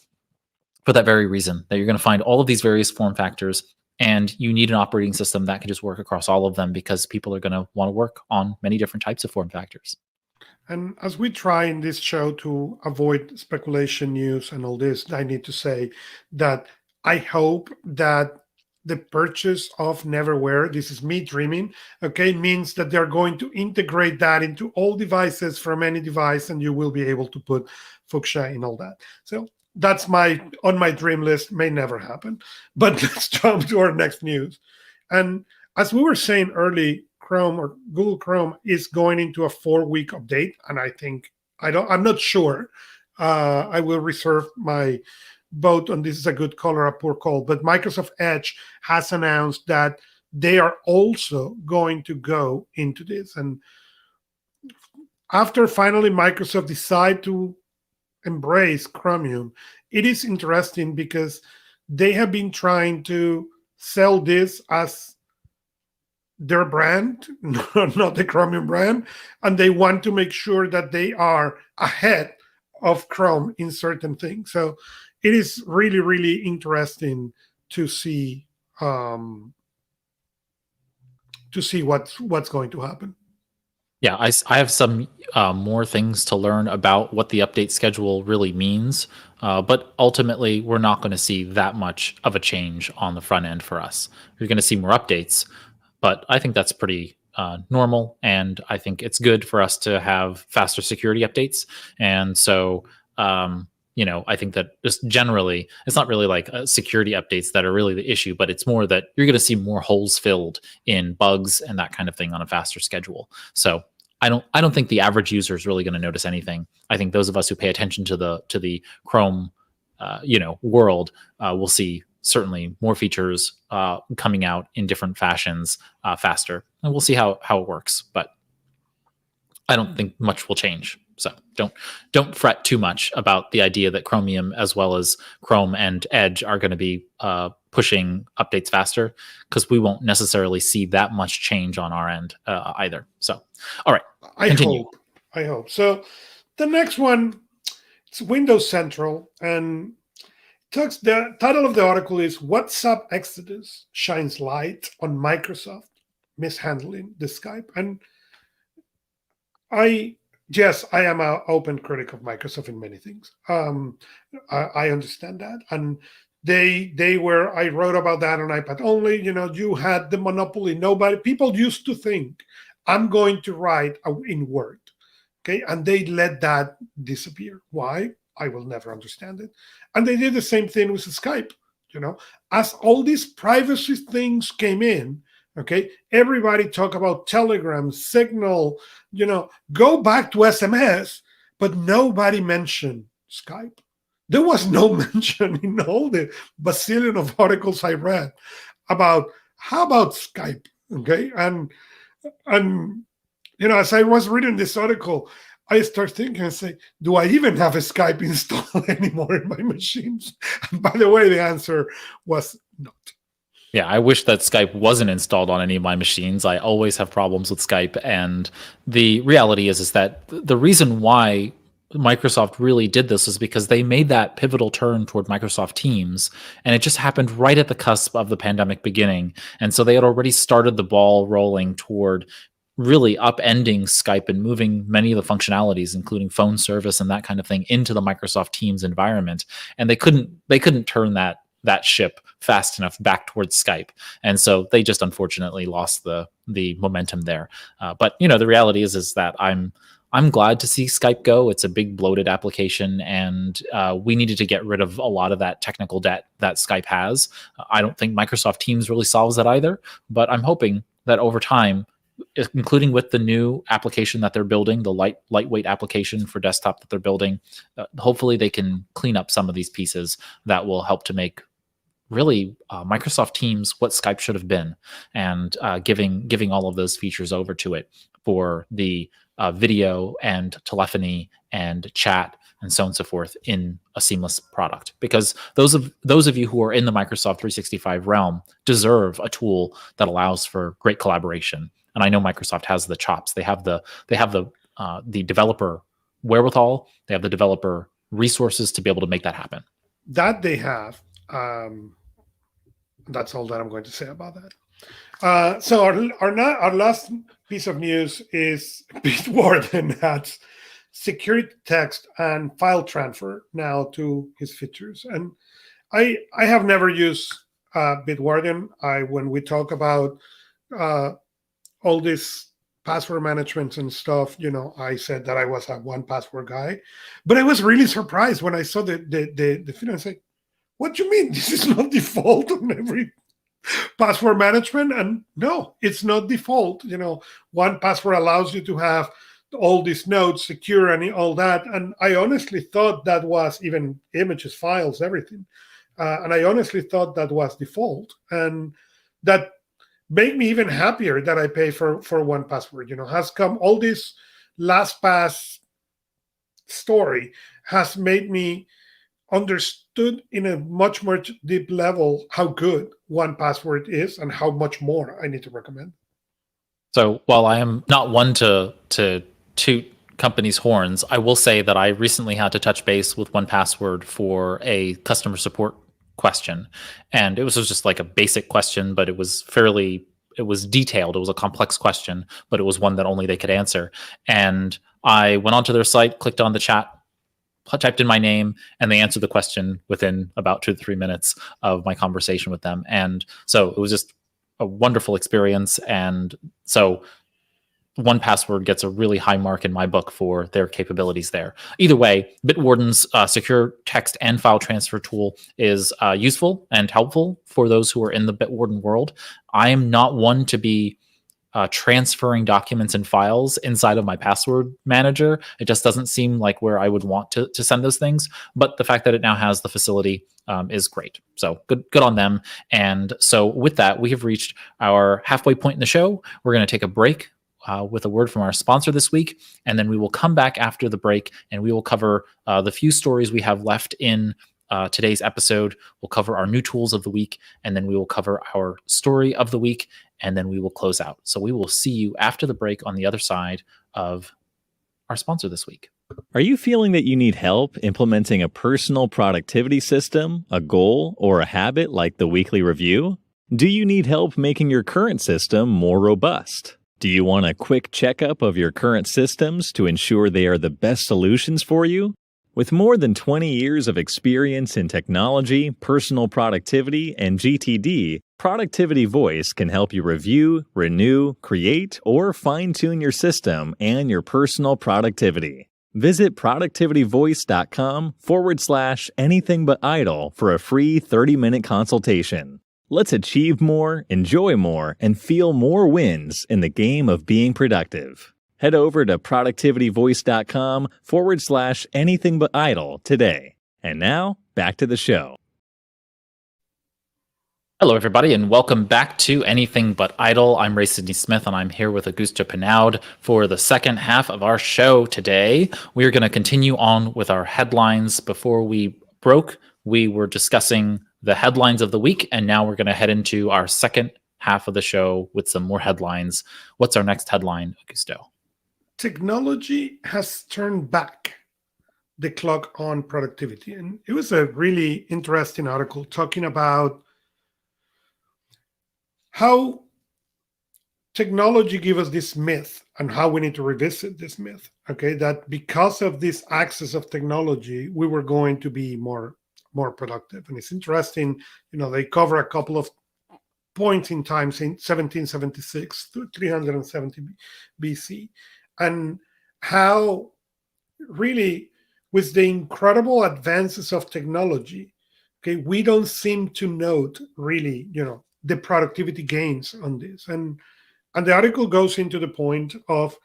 for that very reason, that you're going to find all of these various form factors. And you need an operating system that can just work across all of them, because people are going to want to work on many different types of form factors. And as we try in this show to avoid speculation news and all this, I need to say that I hope that the purchase of Neverware, this is me dreaming, okay, means that they're going to integrate that into all devices from any device, and you will be able to put fuchsia in all that. So that's on my dream list. May never happen. But let's jump to our next news. And as we were saying early, Chrome or Google Chrome is going into a 4-week update, and I'm not sure. I will reserve my vote on this is a good call or a poor call. But Microsoft Edge has announced that they are also going to go into this. And after finally Microsoft decide to embrace Chromium, it is interesting because they have been trying to sell this as their brand, not the Chromium brand, and they want to make sure that they are ahead of Chrome in certain things. So it is really, really interesting to see what's going to happen. Yeah, I have some more things to learn about what the update schedule really means, but ultimately we're not going to see that much of a change on the front end for us. You're going to see more updates, but I think that's pretty normal, and I think it's good for us to have faster security updates. And so, I think that just generally, it's not really like security updates that are really the issue, but it's more that you're going to see more holes filled in bugs and that kind of thing on a faster schedule. So I don't think the average user is really going to notice anything. I think those of us who pay attention to the Chrome, world, will see certainly more features coming out in different fashions faster, and we'll see how it works. But I don't think much will change. So don't fret too much about the idea that Chromium as well as Chrome and Edge are going to be pushing updates faster, because we won't necessarily see that much change on our end either. So, all right, continue. I hope. So the next one, it's Windows Central, and the title of the article is WhatsApp Exodus Shines Light on Microsoft Mishandling the Skype. And I am an open critic of Microsoft in many things. I understand that. And I wrote about that on iPad only. You had the monopoly. People used to think, I'm going to write in Word. Okay. And they let that disappear. Why? I will never understand it. And they did the same thing with Skype. As all these privacy things came in, okay, everybody talk about Telegram, Signal, go back to SMS, but nobody mentioned Skype. There was no mention in all the bazillion of articles I read about how about Skype, okay? And as I was reading this article, I start thinking and say, do I even have a Skype installed anymore in my machines? And by the way, the answer was not. Yeah, I wish that Skype wasn't installed on any of my machines. I always have problems with Skype. And the reality is that the reason why Microsoft really did this is because they made that pivotal turn toward Microsoft Teams, and it just happened right at the cusp of the pandemic beginning. And so they had already started the ball rolling toward really upending Skype and moving many of the functionalities, including phone service and that kind of thing, into the Microsoft Teams environment. And they couldn't turn that ship fast enough back towards Skype. And so they just unfortunately lost the momentum there. But the reality is that I'm glad to see Skype go. It's a big bloated application, and we needed to get rid of a lot of that technical debt that Skype has. I don't think Microsoft Teams really solves that either, but I'm hoping that over time, including with the new application that they're building, the lightweight application for desktop that they're building, hopefully they can clean up some of these pieces that will help to make really Microsoft Teams what Skype should have been, and giving all of those features over to it for the video and telephony and chat and so on and so forth in a seamless product. Because those of you who are in the Microsoft 365 realm deserve a tool that allows for great collaboration. And I know Microsoft has the chops. They have the developer wherewithal. They have the developer resources to be able to make that happen. That they have. That's all that I'm going to say about that. So our last piece of news is Pete Warden adds security text and file transfer now to his features. And I have never used Bitwarden, when we talk about uh, all this password management and stuff, I said that I was a 1Password guy, but I was really surprised when I saw the thing. I said, "What do you mean? This is not default on every password management?" And no, it's not default. 1Password allows you to have all these nodes secure and all that. And I honestly thought that was even images, files, everything. And I honestly thought that was default. And that made me even happier that I pay for 1Password. Has come all this LastPass story has made me understood in a much more deep level how good 1Password is and how much more I need to recommend. So while I am not one to toot companies' horns, I will say that I recently had to touch base with 1Password for a customer support question, and it was just like a basic question, but it was detailed. It was a complex question, but it was one that only they could answer. And I went onto their site, clicked on the chat, typed in my name, and they answered the question within about 2 to 3 minutes of my conversation with them. And so it was just a wonderful experience. And so 1Password gets a really high mark in my book for their capabilities there. Either way, Bitwarden's secure text and file transfer tool is useful and helpful for those who are in the Bitwarden world. I am not one to be transferring documents and files inside of my password manager. It just doesn't seem like where I would want to send those things. But the fact that it now has the facility is great. So good on them. And so with that, we have reached our halfway point in the show. We're going to take a break with a word from our sponsor this week, and then we will come back after the break and we will cover the few stories we have left in today's episode. We'll cover our new tools of the week, and then we will cover our story of the week, and then we will close out. So we will see you after the break on the other side of our sponsor this week. Are you feeling that you need help implementing a personal productivity system, a goal, or a habit like the weekly review? Do you need help making your current system more robust? Do you want a quick checkup of your current systems to ensure they are the best solutions for you? With more than 20 years of experience in technology, personal productivity, and GTD, Productivity Voice can help you review, renew, create, or fine-tune your system and your personal productivity. Visit productivityvoice.com/anythingbutidle for a free 30-minute consultation. Let's achieve more, enjoy more, and feel more wins in the game of being productive. Head over to productivityvoice.com/anythingbutidle today. And now, back to the show. Hello, everybody, and welcome back to Anything But Idle. I'm Ray Sidney-Smith, and I'm here with Augusto Pinaud for the second half of our show today. We are going to continue on with our headlines. Before we broke, we were discussing the headlines of the week, and now we're going to head into our second half of the show with some more headlines. What's our next headline, Augusto? Technology has turned back the clock on productivity. And it was a really interesting article talking about how technology gave us this myth and how we need to revisit this myth. Okay, that because of this access of technology, we were going to be more productive. And it's interesting, they cover a couple of points in time in 1776 to 370 BC, and how really with the incredible advances of technology, okay, we don't seem to note really, the productivity gains on this. And the article goes into the point of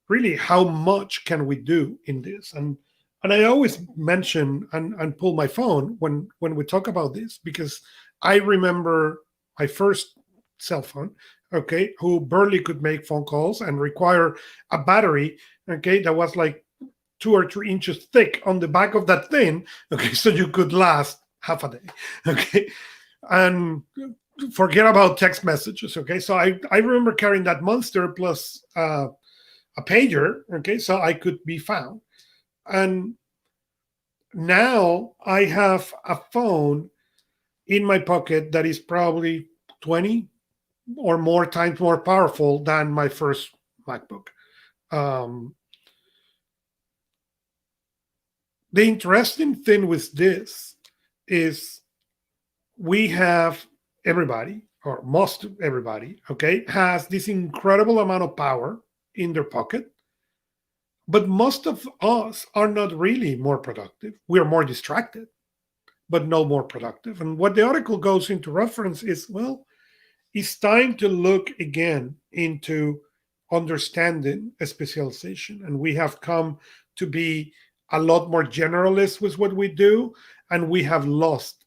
really how much can we do in this. And I always mention and pull my phone when we talk about this, because I remember my first cell phone, okay, who barely could make phone calls and require a battery, okay, that was like 2 or 3 inches thick on the back of that thing, okay, so you could last half a day, okay, and forget about text messages, okay. So I remember carrying that monster plus a pager, okay, so I could be found. And now I have a phone in my pocket that is probably 20 or more times more powerful than my first MacBook. The interesting thing with this is we have everybody, or most everybody, okay, has this incredible amount of power in their pocket. But most of us are not really more productive. We're more distracted, but no more productive. And what the article goes into reference is, well, it's time to look again into understanding a specialization. And we have come to be a lot more generalist with what we do, and we have lost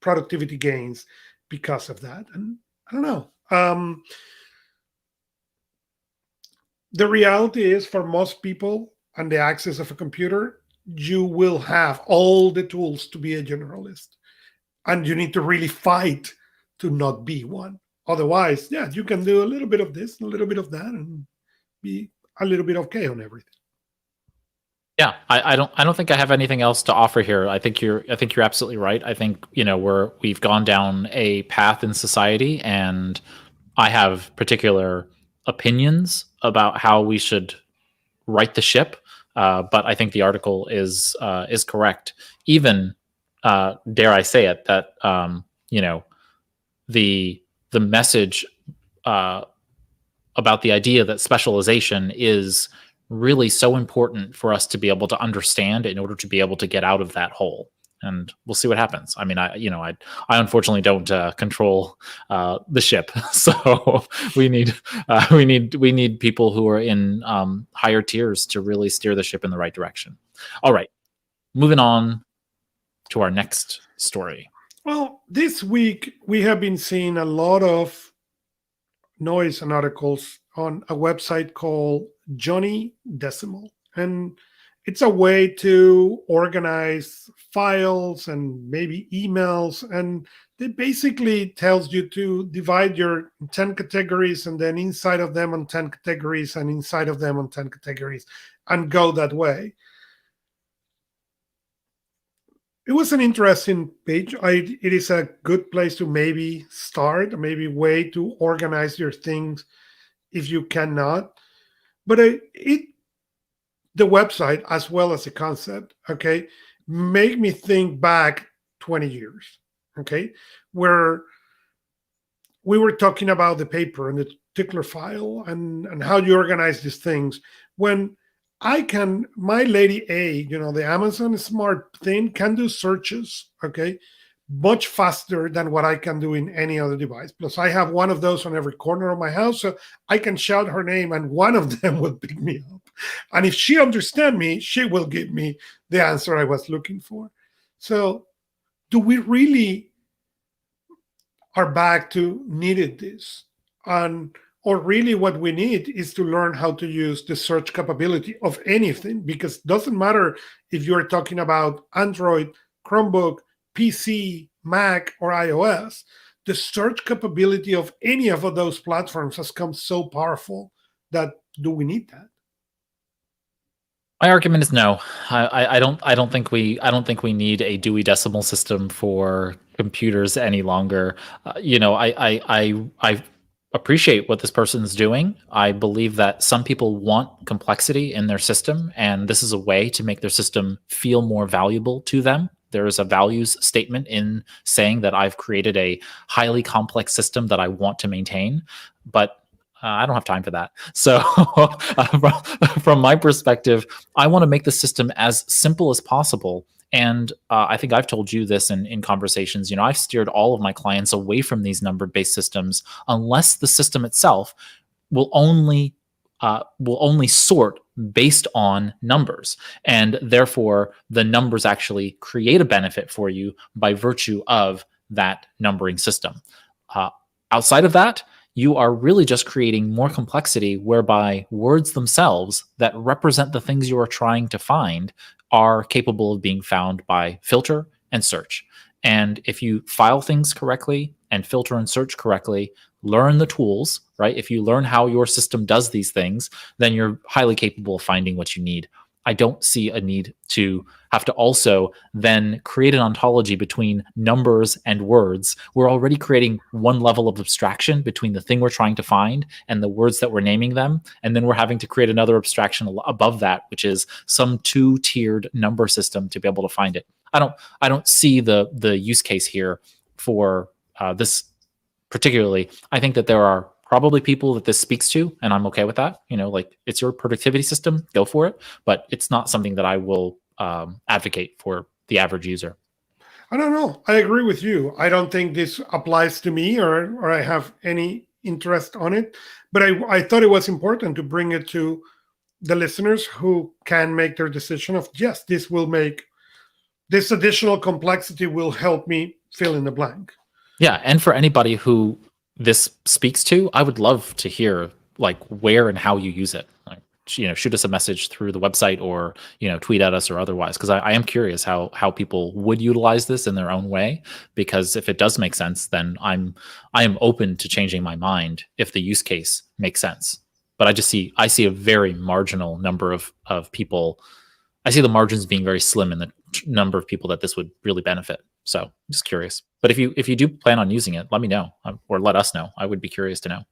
productivity gains because of that. And I don't know. The reality is, for most people and the access of a computer, you will have all the tools to be a generalist. And you need to really fight to not be one. Otherwise, yeah, you can do a little bit of this, a little bit of that, and be a little bit okay on everything. Yeah, I don't think I have anything else to offer here. I think you're absolutely right. I think, we've gone down a path in society, and I have particular opinions about how we should right the ship. But I think the article is correct. Even dare I say it, that the message about the idea that specialization is really so important for us to be able to understand in order to be able to get out of that hole. And we'll see what happens. I mean, I unfortunately don't control the ship, so we need people who are in higher tiers to really steer the ship in the right direction. All right, moving on to our next story. Well, this week we have been seeing a lot of noise and articles on a website called Johnny Decimal, and it's a way to organize files and maybe emails, and it basically tells you to divide your 10 categories, and then inside of them on 10 categories, and inside of them on 10 categories, and go that way. It was an interesting page. It is a good place to maybe start, maybe way to organize your things if you cannot. But the website, as well as the concept, okay, make me think back 20 years, okay, where we were talking about the paper and the particular file and how you organize these things. When my Lady A, the Amazon Smart thing can do searches, okay, much faster than what I can do in any other device. Plus, I have one of those on every corner of my house, so I can shout her name and one of them will pick me up. And if she understands me, she will give me the answer I was looking for. So do we really are back to needed this? Or really what we need is to learn how to use the search capability of anything, because it doesn't matter if you're talking about Android, Chromebook, PC, Mac, or iOS. The search capability of any of those platforms has come so powerful that do we need that? My argument is no. I don't think we need a Dewey Decimal System for computers any longer. I appreciate what this person's doing. I believe that some people want complexity in their system, and this is a way to make their system feel more valuable to them. There is a values statement in saying that I've created a highly complex system that I want to maintain, but I don't have time for that. So from my perspective, I want to make the system as simple as possible. And I think I've told you this in conversations. I've steered all of my clients away from these number-based systems unless the system itself will only sort based on numbers, and therefore the numbers actually create a benefit for you by virtue of that numbering system. Outside of that, you are really just creating more complexity, whereby words themselves that represent the things you are trying to find are capable of being found by filter and search. And if you file things correctly and filter and search correctly, learn the tools, right? If you learn how your system does these things, then you're highly capable of finding what you need. I don't see a need to have to also then create an ontology between numbers and words. We're already creating one level of abstraction between the thing we're trying to find and the words that we're naming them. And then we're having to create another abstraction above that, which is some two-tiered number system to be able to find it. I don't see the use case here for this particularly, I think that there are probably people that this speaks to, and I'm okay with that. Like, it's your productivity system, go for it. But it's not something that I will advocate for the average user. I don't know. I agree with you. I don't think this applies to me, or I have any interest on it. But I thought it was important to bring it to the listeners who can make their decision of, yes, this additional complexity will help me fill in the blank. Yeah, and for anybody who this speaks to, I would love to hear like where and how you use it. Like, shoot us a message through the website, or tweet at us or otherwise, because I am curious how people would utilize this in their own way. Because if it does make sense, then I am open to changing my mind if the use case makes sense. But I see a very marginal number of people. I see the margins being very slim in the number of people that this would really benefit. So I'm just curious. But if you do plan on using it, let me know, or let us know. I would be curious to know.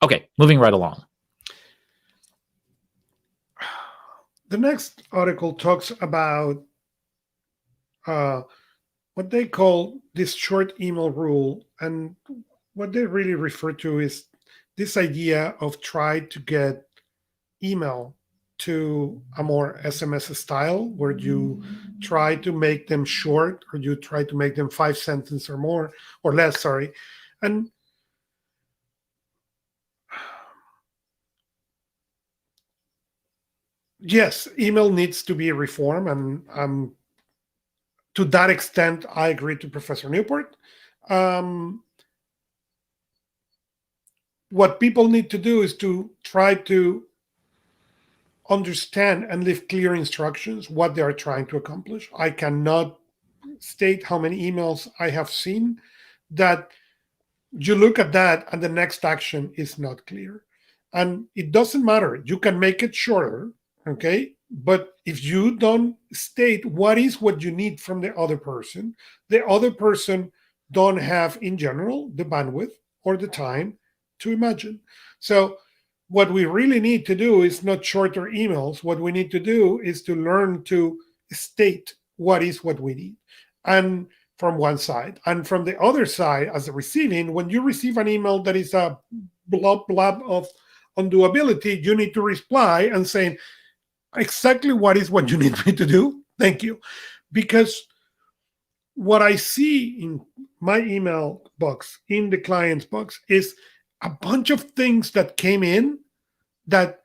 Okay, moving right along. The next article talks about what they call this short email rule. And what they really refer to is this idea of try to get email to a more SMS style, where you try to make them short, or you try to make them 5 sentences or more, or less, sorry. And yes, email needs to be reformed, and to that extent, I agree to Professor Newport. What people need to do is to try to understand and leave clear instructions what they are trying to accomplish. I cannot state how many emails I have seen that you look at that and the next action is not clear. And it doesn't matter. You can make it shorter, okay? But if you don't state what you need from the other person don't have, in general, the bandwidth or the time to imagine. So what we really need to do is not shorter emails. What we need to do is to learn to state what we need. And from one side. And from the other side, as a receiving, when you receive an email that is a blob of undoability, you need to reply and say exactly what you need me to do. Thank you. Because what I see in my email box, in the client's box, is a bunch of things that came in that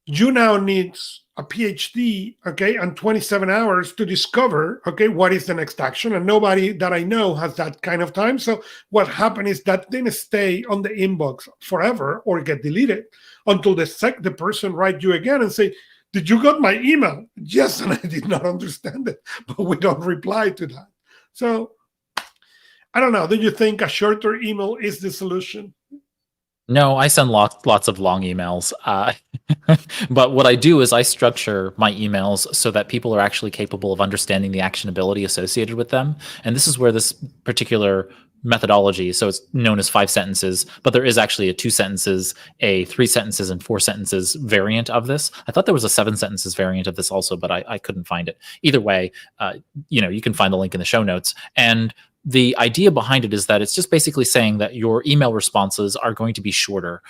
you now need a PhD, okay, and 27 hours to discover, okay, what is the next action. And nobody that I know has that kind of time. So what happened is that didn't stay on the inbox forever or get deleted until the person write you again and say, did you got my email? Yes, and I did not understand it, but we don't reply to that. So I don't know. Do you think a shorter email is the solution? No, I send lots of long emails. But what I do is I structure my emails so that people are actually capable of understanding the actionability associated with them. And this is where this particular methodology, so it's known as 5 sentences, but there is actually a 2 sentences, a 3 sentences, and 4 sentences variant of this. I thought there was a 7 sentences variant of this also, but I couldn't find it. Either way, you can find the link in the show notes. And the idea behind it is that it's just basically saying that your email responses are going to be shorter.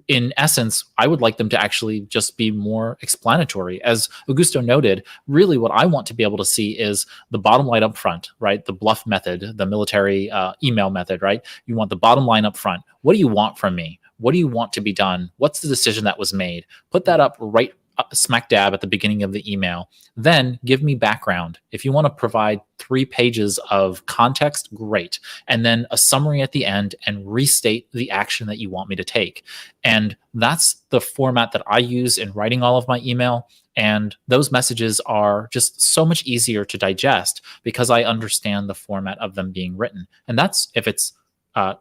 In essence, I would like them to actually just be more explanatory. As Augusto noted, really what I want to be able to see is the bottom line up front, right? The bluff method, the military email method, right? You want the bottom line up front. What do you want from me? What do you want to be done? What's the decision that was made? Put that up right smack dab at the beginning of the email. Then give me background. If you want to provide 3 pages of context, great. And then a summary at the end and restate the action that you want me to take. And that's the format that I use in writing all of my email. And those messages are just so much easier to digest because I understand the format of them being written. And that's if it's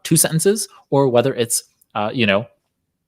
2 sentences or whether it's,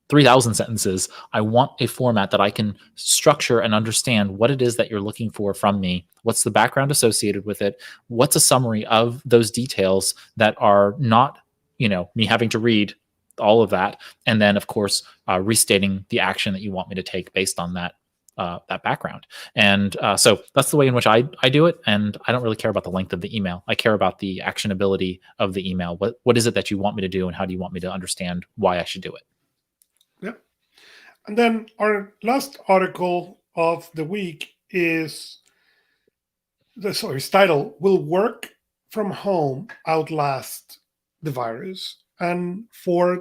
3,000 sentences. I want a format that I can structure and understand what it is that you're looking for from me. What's the background associated with it? What's a summary of those details that are not, me having to read all of that. And then, of course, restating the action that you want me to take based on that that background. And so that's the way in which I do it. And I don't really care about the length of the email. I care about the actionability of the email. What is it that you want me to do, and how do you want me to understand why I should do it? Yeah. And then our last article of the week is its title, Will Work from Home Outlast the Virus? And Ford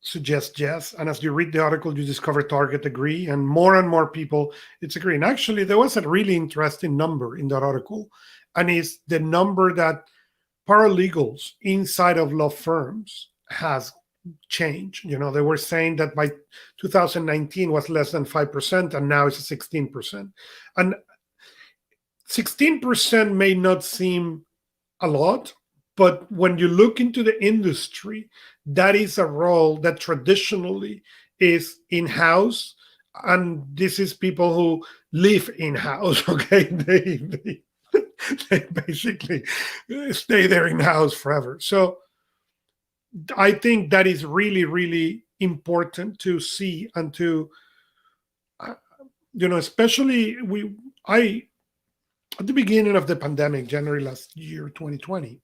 suggests yes. And as you read the article, you discover Target agree, and more people it's agreeing. Actually, there was a really interesting number in that article, and it's the number that paralegals inside of law firms has changed. You know, they were saying that by 2019 was less than 5%, and now it's 16%. And 16% may not seem a lot, but when you look into the industry, that is a role that traditionally is in-house, and this is people who live in-house. Okay, they basically stay there in-house forever. So I think that is really, really important to see, and to especially at the beginning of the pandemic, January last year, 2020,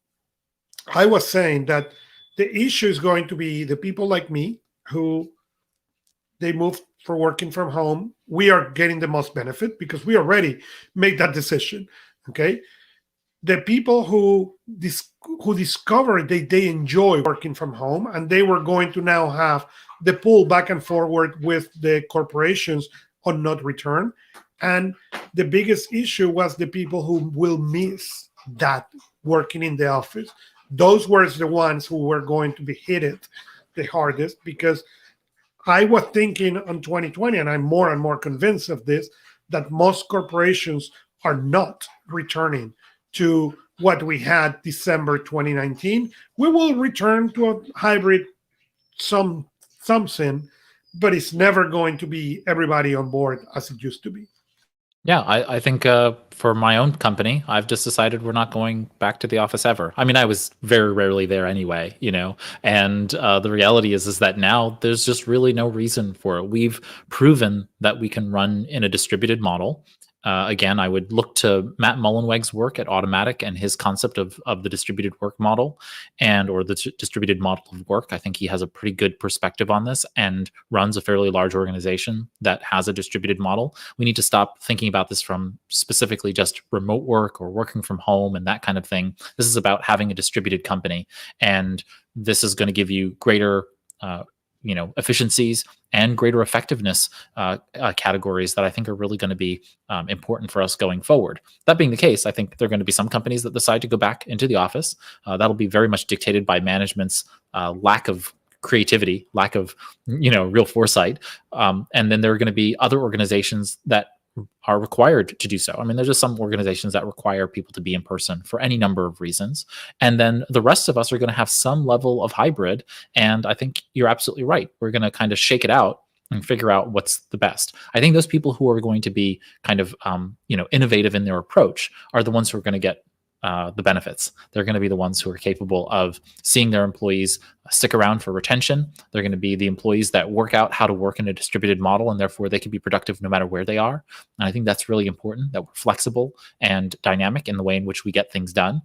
I was saying that the issue is going to be the people like me who they moved for working from home. We are getting the most benefit because we already made that decision. Okay. The people who discovered they enjoy working from home, and they were going to now have the pull back and forward with the corporations on not return. And the biggest issue was the people who will miss that working in the office. Those were the ones who were going to be hit the hardest, because I was thinking on 2020, and I'm more and more convinced of this, that most corporations are not returning to what we had December 2019. We will return to a hybrid something, but it's never going to be everybody on board as it used to be. Yeah, I think for my own company, I've just decided we're not going back to the office ever. I mean, I was very rarely there anyway, and the reality is that now there's just really no reason for it. We've proven that we can run in a distributed model. Again, I would look to Matt Mullenweg's work at Automatic and his concept of the distributed work model or the distributed model of work. I think he has a pretty good perspective on this and runs a fairly large organization that has a distributed model. We need to stop thinking about this from specifically just remote work or working from home and that kind of thing. This is about having a distributed company, and this is going to give you greater efficiencies and greater effectiveness categories that I think are really going to be important for us going forward. That being the case, I think there are going to be some companies that decide to go back into the office. That'll be very much dictated by management's lack of creativity, lack of real foresight. And then there are going to be other organizations that are required to do so. I mean, there's just some organizations that require people to be in person for any number of reasons. And then the rest of us are going to have some level of hybrid. And I think you're absolutely right. We're going to kind of shake it out and figure out what's the best. I think those people who are going to be kind of, innovative in their approach are the ones who are going to get the benefits. They're going to be the ones who are capable of seeing their employees stick around for retention. They're going to be the employees that work out how to work in a distributed model, and therefore they can be productive no matter where they are. And I think that's really important, that we're flexible and dynamic in the way in which we get things done.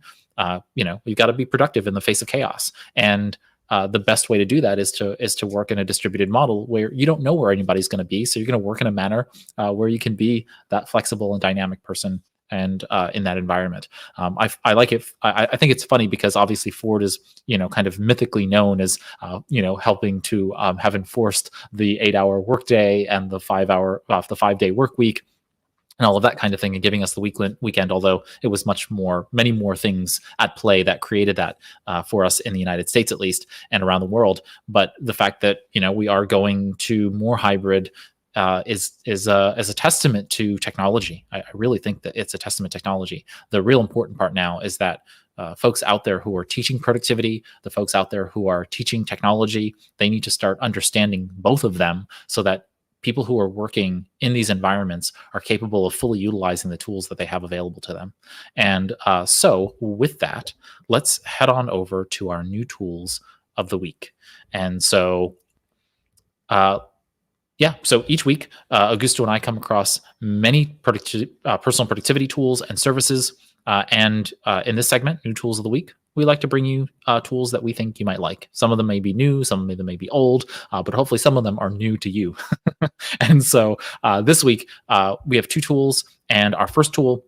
We've got to be productive in the face of chaos. And the best way to do that is to work in a distributed model where you don't know where anybody's going to be. So you're going to work in a manner where you can be that flexible and dynamic person and in that environment. I like it. I think it's funny because obviously Ford is, kind of mythically known as, helping to have enforced the 8-hour workday and the 5-day work week and all of that kind of thing, and giving us the weekend, although it was many more things at play that created that for us in the United States, at least, and around the world. But the fact that, we are going to more hybrid is a testament to technology. I really think that it's a testament to technology. The real important part now is that folks out there who are teaching productivity, the folks out there who are teaching technology, they need to start understanding both of them so that people who are working in these environments are capable of fully utilizing the tools that they have available to them. And so with that, let's head on over to our new tools of the week. And so Yeah. So each week, Augusto and I come across many personal productivity tools and services. And in this segment, New Tools of the Week, we like to bring you tools that we think you might like. Some of them may be new, some of them may be old, but hopefully some of them are new to you. And so this week, we have 2 tools. And our first tool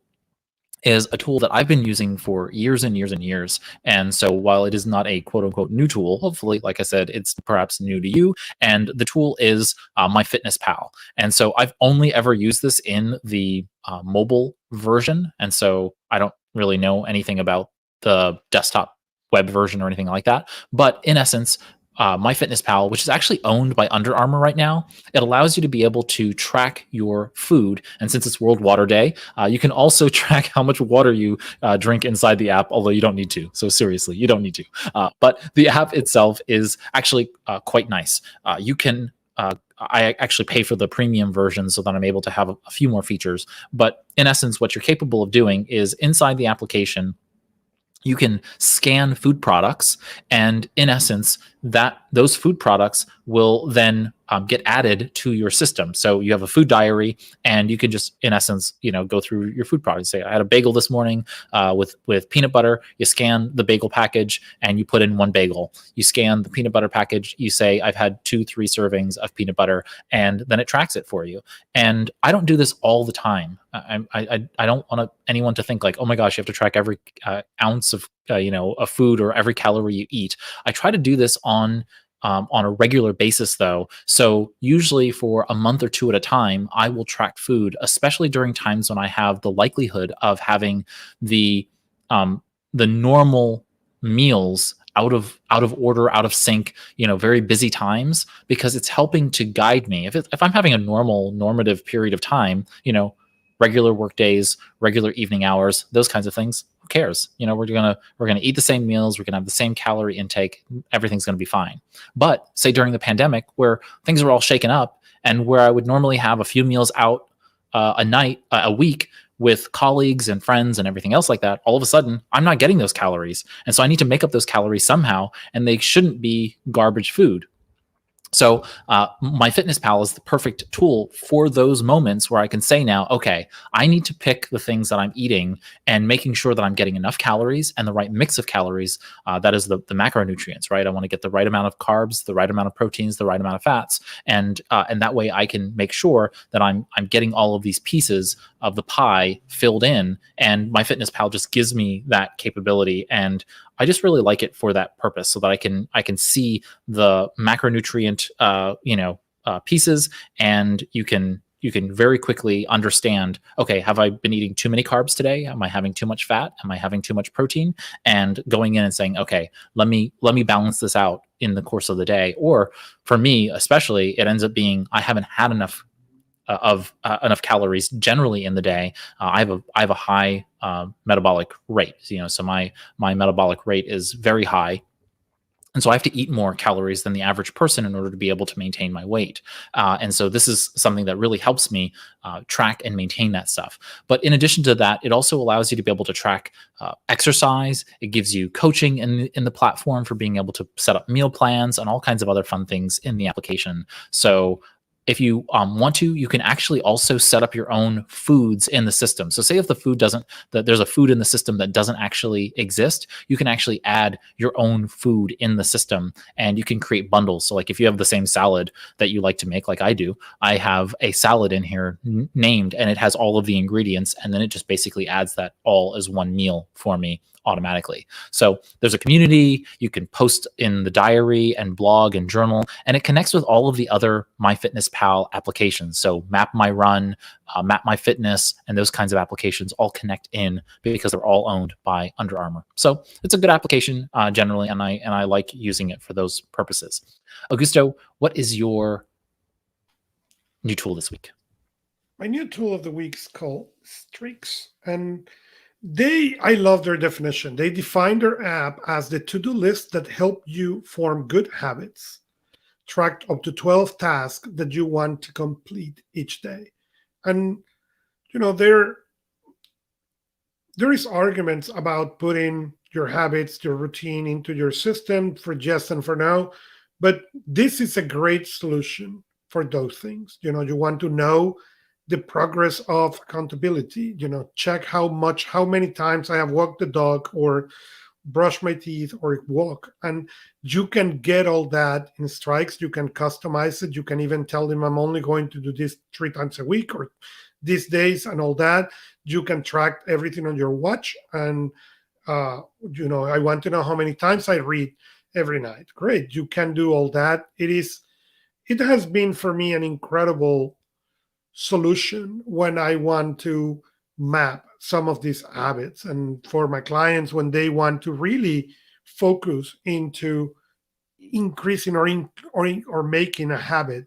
is a tool that I've been using for years and years and years. And so while it is not a quote unquote new tool, hopefully, like I said, it's perhaps new to you. And the tool is MyFitnessPal. And so I've only ever used this in the mobile version. And so I don't really know anything about the desktop web version or anything like that. But in essence, MyFitnessPal, which is actually owned by Under Armour right now, it allows you to be able to track your food. And since it's World Water Day, you can also track how much water you drink inside the app, although you don't need to. So seriously, you don't need to. But the app itself is actually quite nice. You can I actually pay for the premium version so that I'm able to have a few more features. But in essence, what you're capable of doing is inside the application, you can scan food products, and in essence, those food products will then get added to your system. So you have a food diary, and you can just, in essence, go through your food products. Say, I had a bagel this morning with peanut butter. You scan the bagel package, and you put in 1 bagel. You scan the peanut butter package. You say, I've had 2-3 servings of peanut butter, and then it tracks it for you. And I don't do this all the time. I don't want anyone to think like, oh my gosh, you have to track every ounce of of food or every calorie you eat. I try to do this on a regular basis, though. So usually for a month or 2 at a time, I will track food, especially during times when I have the likelihood of having the normal meals out of order, out of sync, very busy times, because it's helping to guide me. If I'm having a normative period of time, regular work days, regular evening hours, those kinds of things, who cares? We're gonna eat the same meals, we're gonna have the same calorie intake, everything's gonna be fine. But say during the pandemic, where things are all shaken up, and where I would normally have a few meals out a week with colleagues and friends and everything else like that, all of a sudden I'm not getting those calories, and so I need to make up those calories somehow, and they shouldn't be garbage food. So MyFitnessPal is the perfect tool for those moments where I can say now, okay, I need to pick the things that I'm eating and making sure that I'm getting enough calories and the right mix of calories. That is the macronutrients, right? I want to get the right amount of carbs, the right amount of proteins, the right amount of fats, and that way I can make sure that I'm getting all of these pieces of the pie filled in. And MyFitnessPal just gives me that capability, and I just really like it for that purpose, so that I can see the macronutrient pieces, and you can very quickly understand, okay, have I been eating too many carbs today? Am I having too much fat? Am I having too much protein? And going in and saying, okay, let me balance this out in the course of the day. Or for me, especially, it ends up being I haven't had enough enough calories generally in the day. I have a high metabolic rate, so my metabolic rate is very high. And so I have to eat more calories than the average person in order to be able to maintain my weight. And so this is something that really helps me track and maintain that stuff. But in addition to that, it also allows you to be able to track exercise. It gives you coaching in the platform for being able to set up meal plans and all kinds of other fun things in the application. So if you want to, you can actually also set up your own foods in the system. So say if there's a food in the system that doesn't actually exist, you can actually add your own food in the system, and you can create bundles. So like if you have the same salad that you like to make, like I do, I have a salad in here named, and it has all of the ingredients, and then it just basically adds that all as one meal for me automatically. So there's a community, you can post in the diary and blog and journal, and it connects with all of the other MyFitnessPal applications. So Map My Run, Map My Fitness, and those kinds of applications all connect in because they're all owned by Under Armour. So it's a good application generally, and I like using it for those purposes. Augusto, what is your new tool this week? My new tool of the week is called Streaks, and I love their definition. They define their app as the to-do list that help you form good habits, track up to 12 tasks that you want to complete each day. And, there is arguments about putting your habits, your routine into your system for just and for now, but this is a great solution for those things. You want to know the progress of accountability. Check how many times I have walked the dog or brush my teeth or walk. And you can get all that in strikes. You can customize it. You can even tell them I'm only going to do this 3 times a week or these days and all that. You can track everything on your watch. And, I want to know how many times I read every night. Great. You can do all that. It has been for me an incredible solution when I want to map some of these habits, and for my clients when they want to really focus into increasing or making a habit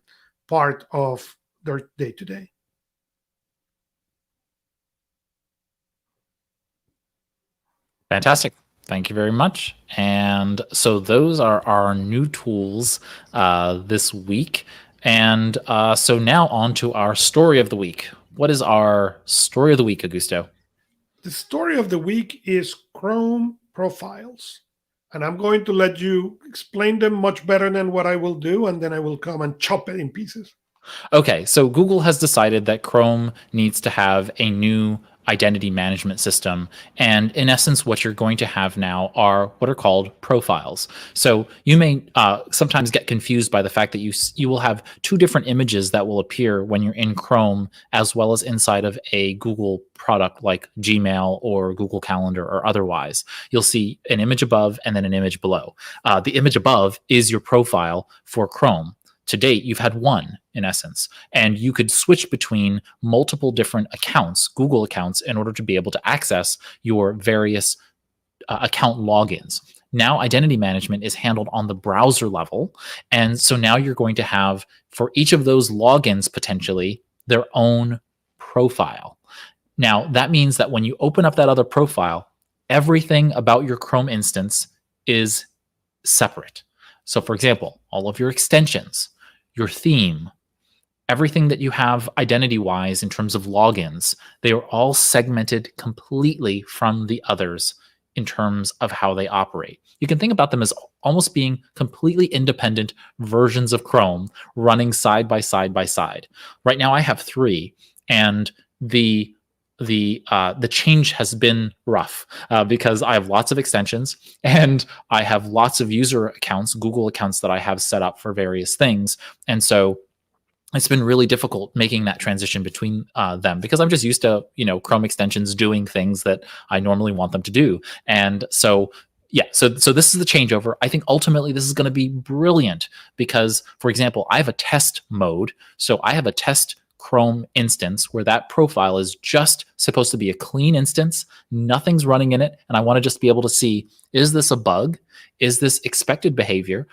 part of their day-to-day. Fantastic. Thank you very much. And so those are our new tools this week. And so now on to our story of the week. What is our story of the week, Augusto? The story of the week is Chrome profiles. And I'm going to let you explain them much better than what I will do, and then I will come and chop it in pieces. Okay, so Google has decided that Chrome needs to have a new identity management system. And in essence, what you're going to have now are what are called profiles. So you may sometimes get confused by the fact that you will have two different images that will appear when you're in Chrome, as well as inside of a Google product like Gmail or Google Calendar or otherwise. You'll see an image above and then an image below. The image above is your profile for Chrome. To date, you've had one, in essence, and you could switch between multiple different accounts, Google accounts, in order to be able to access your various account logins. Now, identity management is handled on the browser level, and so now you're going to have, for each of those logins, potentially, their own profile. Now, that means that when you open up that other profile, everything about your Chrome instance is separate. So, for example, all of your extensions, your theme, everything that you have identity-wise in terms of logins, they are all segmented completely from the others in terms of how they operate. You can think about them as almost being completely independent versions of Chrome running side by side by side. Right now, I have 3, and the change has been rough because I have lots of extensions and I have lots of user accounts, Google accounts that I have set up for various things. And so it's been really difficult making that transition between them because I'm just used to, Chrome extensions doing things that I normally want them to do. And so so this is the changeover. I think ultimately this is going to be brilliant because, for example, I have a test mode. So I have a test Chrome instance where that profile is just supposed to be a clean instance, nothing's running in it, and I want to just be able to see, is this a bug? Is this expected behavior?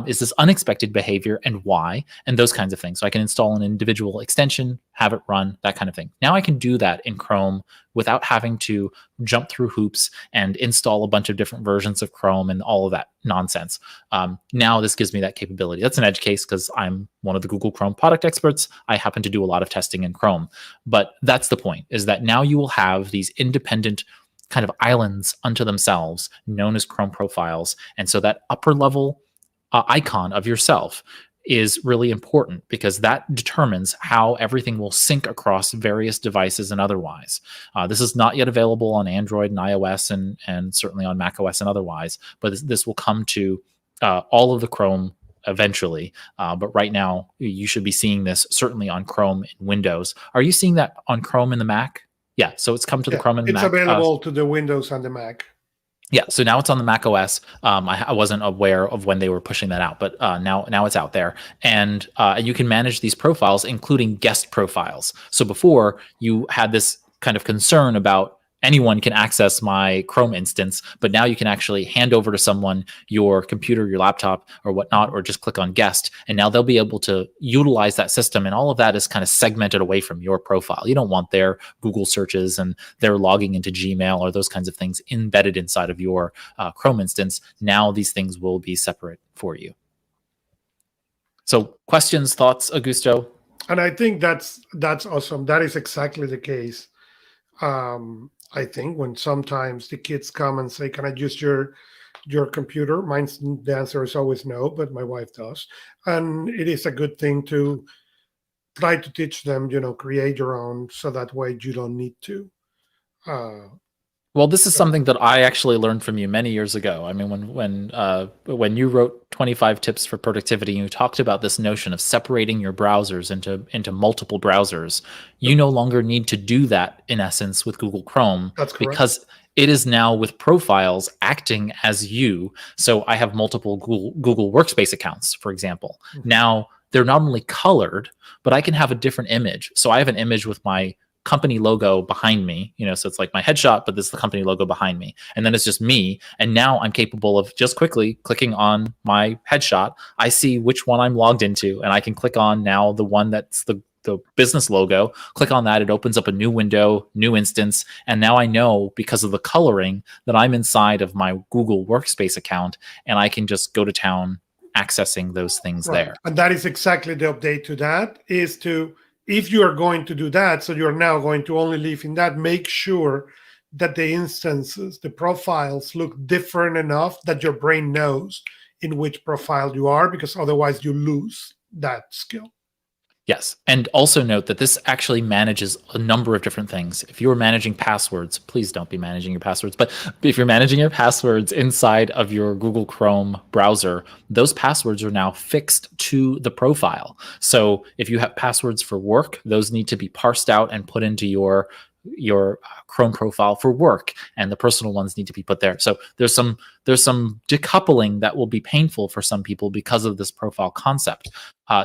Is this unexpected behavior, and why? And those kinds of things. So I can install an individual extension, have it run, that kind of thing. Now I can do that in Chrome without having to jump through hoops and install a bunch of different versions of Chrome and all of that nonsense. Now this gives me that capability. That's an edge case because I'm one of the Google Chrome product experts. I happen to do a lot of testing in Chrome. But that's the point, is that now you will have these independent kind of islands unto themselves known as Chrome profiles. And so that upper level icon of yourself is really important because that determines how everything will sync across various devices and otherwise. This is not yet available on Android and iOS and certainly on macOS and otherwise, but this will come to all of the Chrome eventually. But right now, you should be seeing this certainly on Chrome and Windows. Are you seeing that on Chrome and the Mac? Yeah, so it's come to the Chrome and Mac. It's available to the Windows and the Mac. Yeah, so now it's on the Mac OS. I wasn't aware of when they were pushing that out, but now it's out there. And you can manage these profiles, including guest profiles. So before, you had this kind of concern about anyone can access my Chrome instance, but now you can actually hand over to someone your computer, your laptop, or whatnot, or just click on guest, and now they'll be able to utilize that system, and all of that is kind of segmented away from your profile. You don't want their Google searches and their logging into Gmail or those kinds of things embedded inside of your Chrome instance. Now these things will be separate for you. So questions, thoughts, Augusto? And I think that's awesome. That is exactly the case. I think when sometimes the kids come and say, can I use your your computer. Mine's the answer is always no, but my wife does, and it is a good thing to try to teach them. Create your own, so that way you don't need to. Well, this is something that I actually learned from you many years ago. I mean, when you wrote 25 Tips for Productivity, you talked about this notion of separating your browsers into multiple browsers. You no longer need to do that, in essence, with Google Chrome. That's correct. Because it is now with profiles acting as you. So I have multiple Google Workspace accounts, for example. Mm-hmm. Now, they're not only colored, but I can have a different image. So I have an image with my company logo behind me, so it's like my headshot, but this is the company logo behind me. And then it's just me. And now I'm capable of just quickly clicking on my headshot. I see which one I'm logged into, and I can click on now the one that's the business logo, click on that. It opens up a new window, new instance. And now I know, because of the coloring, that I'm inside of my Google Workspace account, and I can just go to town accessing those things there. And that is exactly the update to that, is to, if you are going to do that, so you're now going to only live in that, make sure that the instances, the profiles look different enough that your brain knows in which profile you are, because otherwise you lose that skill. Yes. And also note that this actually manages a number of different things. If you are managing passwords, please don't be managing your passwords. But if you're managing your passwords inside of your Google Chrome browser, those passwords are now fixed to the profile. So if you have passwords for work, those need to be parsed out and put into your Chrome profile for work, and the personal ones need to be put there. So there's some decoupling that will be painful for some people because of this profile concept.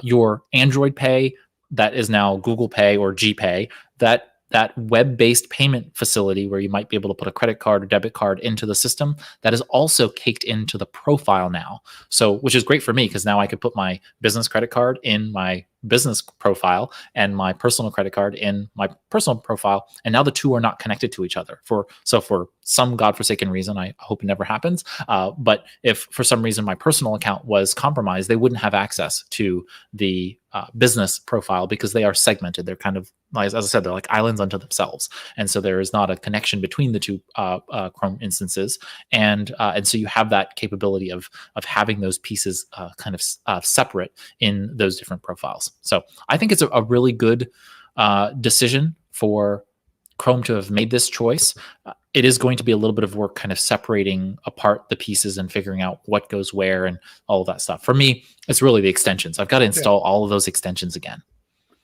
Your Android Pay, that is now Google Pay or GPay, that web-based payment facility where you might be able to put a credit card or debit card into the system, that is also caked into the profile now. So, which is great for me, because now I could put my business credit card in my business profile and my personal credit card in my personal profile, and now the two are not connected to each other. For some godforsaken reason, I hope it never happens, but if for some reason my personal account was compromised, they wouldn't have access to the business profile, because they are segmented. They're kind of, as I said, they're like islands unto themselves, and so there is not a connection between the two Chrome instances, and so you have that capability of having those pieces kind of separate in those different profiles. So I think it's a really good decision for Chrome to have made this choice. It is going to be a little bit of work kind of separating apart the pieces and figuring out what goes where and all of that stuff. For me, it's really the extensions. I've got to install all of those extensions again.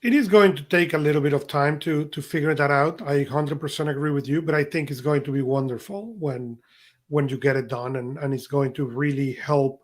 It is going to take a little bit of time to figure that out. I 100% agree with you, but I think it's going to be wonderful when you get it done, and it's going to really help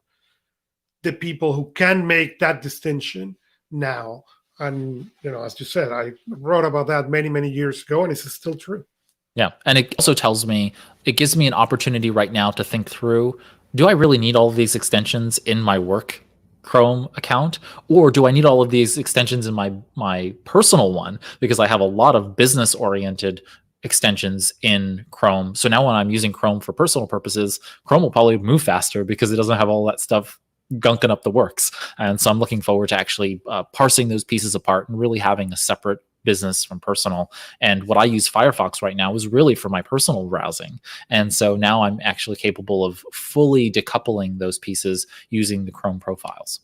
the people who can make that distinction now. And, as you said, I wrote about that many, many years ago, and it's still true. Yeah. And it also it gives me an opportunity right now to think through, do I really need all of these extensions in my work Chrome account, or do I need all of these extensions in my personal one, because I have a lot of business oriented extensions in Chrome. So now when I'm using Chrome for personal purposes, Chrome will probably move faster because it doesn't have all that stuff gunking up the works. And so I'm looking forward to actually parsing those pieces apart and really having a separate business from personal. And what I use Firefox right now is really for my personal browsing. And so now I'm actually capable of fully decoupling those pieces using the Chrome profiles.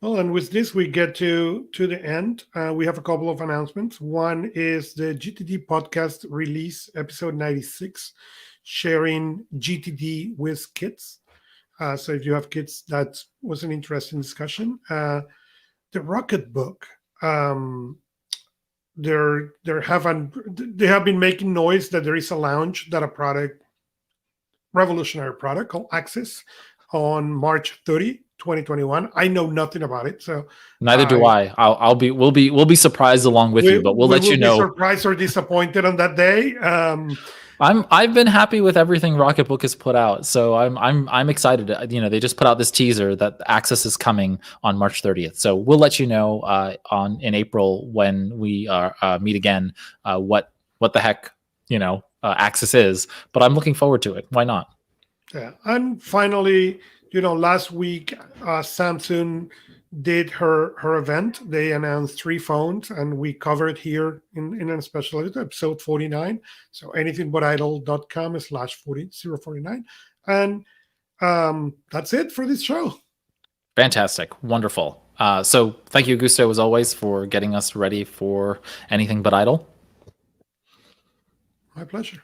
Well, and with this, we get to the end. We have a couple of announcements. One is the GTD podcast release, episode 96, sharing GTD with kids. So if you have kids, that was an interesting discussion. The Rocket Book, they have been making noise that there is a launch, that a revolutionary product called Access on March 30, 2021. I know nothing about it, so neither do I. We'll be surprised along with you, but we'll let you know. Be surprised or disappointed on that day. I've been happy with everything Rocketbook has put out, so I'm excited. They just put out this teaser that Access is coming on March 30th. So we'll let you know in April when we meet again what the heck Access is. But I'm looking forward to it. Why not? Yeah, and finally, last week Samsung did her event. They announced 3 phones, and we covered here in a special episode 49. So anythingbutidle.com/4049. And that's it for this show. Fantastic. Wonderful. So thank you, Augusto, as always, for getting us ready for Anything But Idle. My pleasure.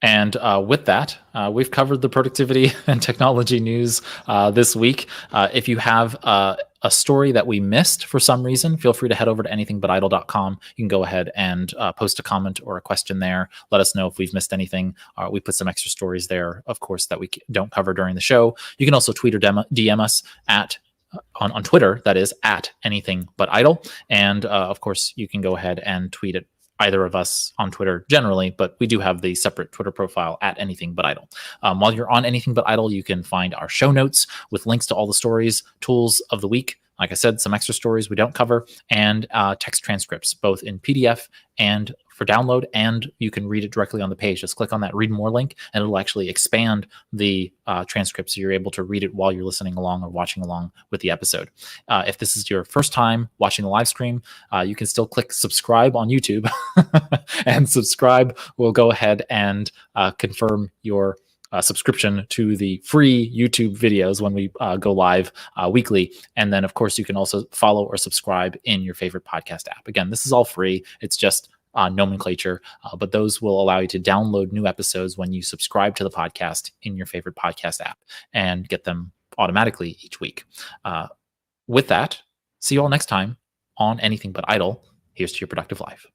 And with that, we've covered the productivity and technology news this week. If you have a story that we missed for some reason, feel free to head over to anythingbutidle.com. You can go ahead and post a comment or a question there. Let us know if we've missed anything. We put some extra stories there, of course, that we don't cover during the show. You can also tweet or DM us at on Twitter, that is, at anythingbutidle. And of course, you can go ahead and tweet at either of us on Twitter generally, but we do have the separate Twitter profile at Anything But Idle. While you're on Anything But Idle, you can find our show notes with links to all the stories, tools of the week. Like I said, some extra stories we don't cover, and text transcripts, both in PDF and for download, and you can read it directly on the page. Just click on that read more link, and it'll actually expand the transcript so you're able to read it while you're listening along or watching along with the episode. If this is your first time watching the live stream, you can still click subscribe on YouTube, and subscribe will go ahead and confirm your subscription to the free YouTube videos when we go live weekly. And then, of course, you can also follow or subscribe in your favorite podcast app. Again, this is all free. It's just nomenclature, but those will allow you to download new episodes when you subscribe to the podcast in your favorite podcast app and get them automatically each week. With that, see you all next time on Anything But Idle. Here's to your productive life.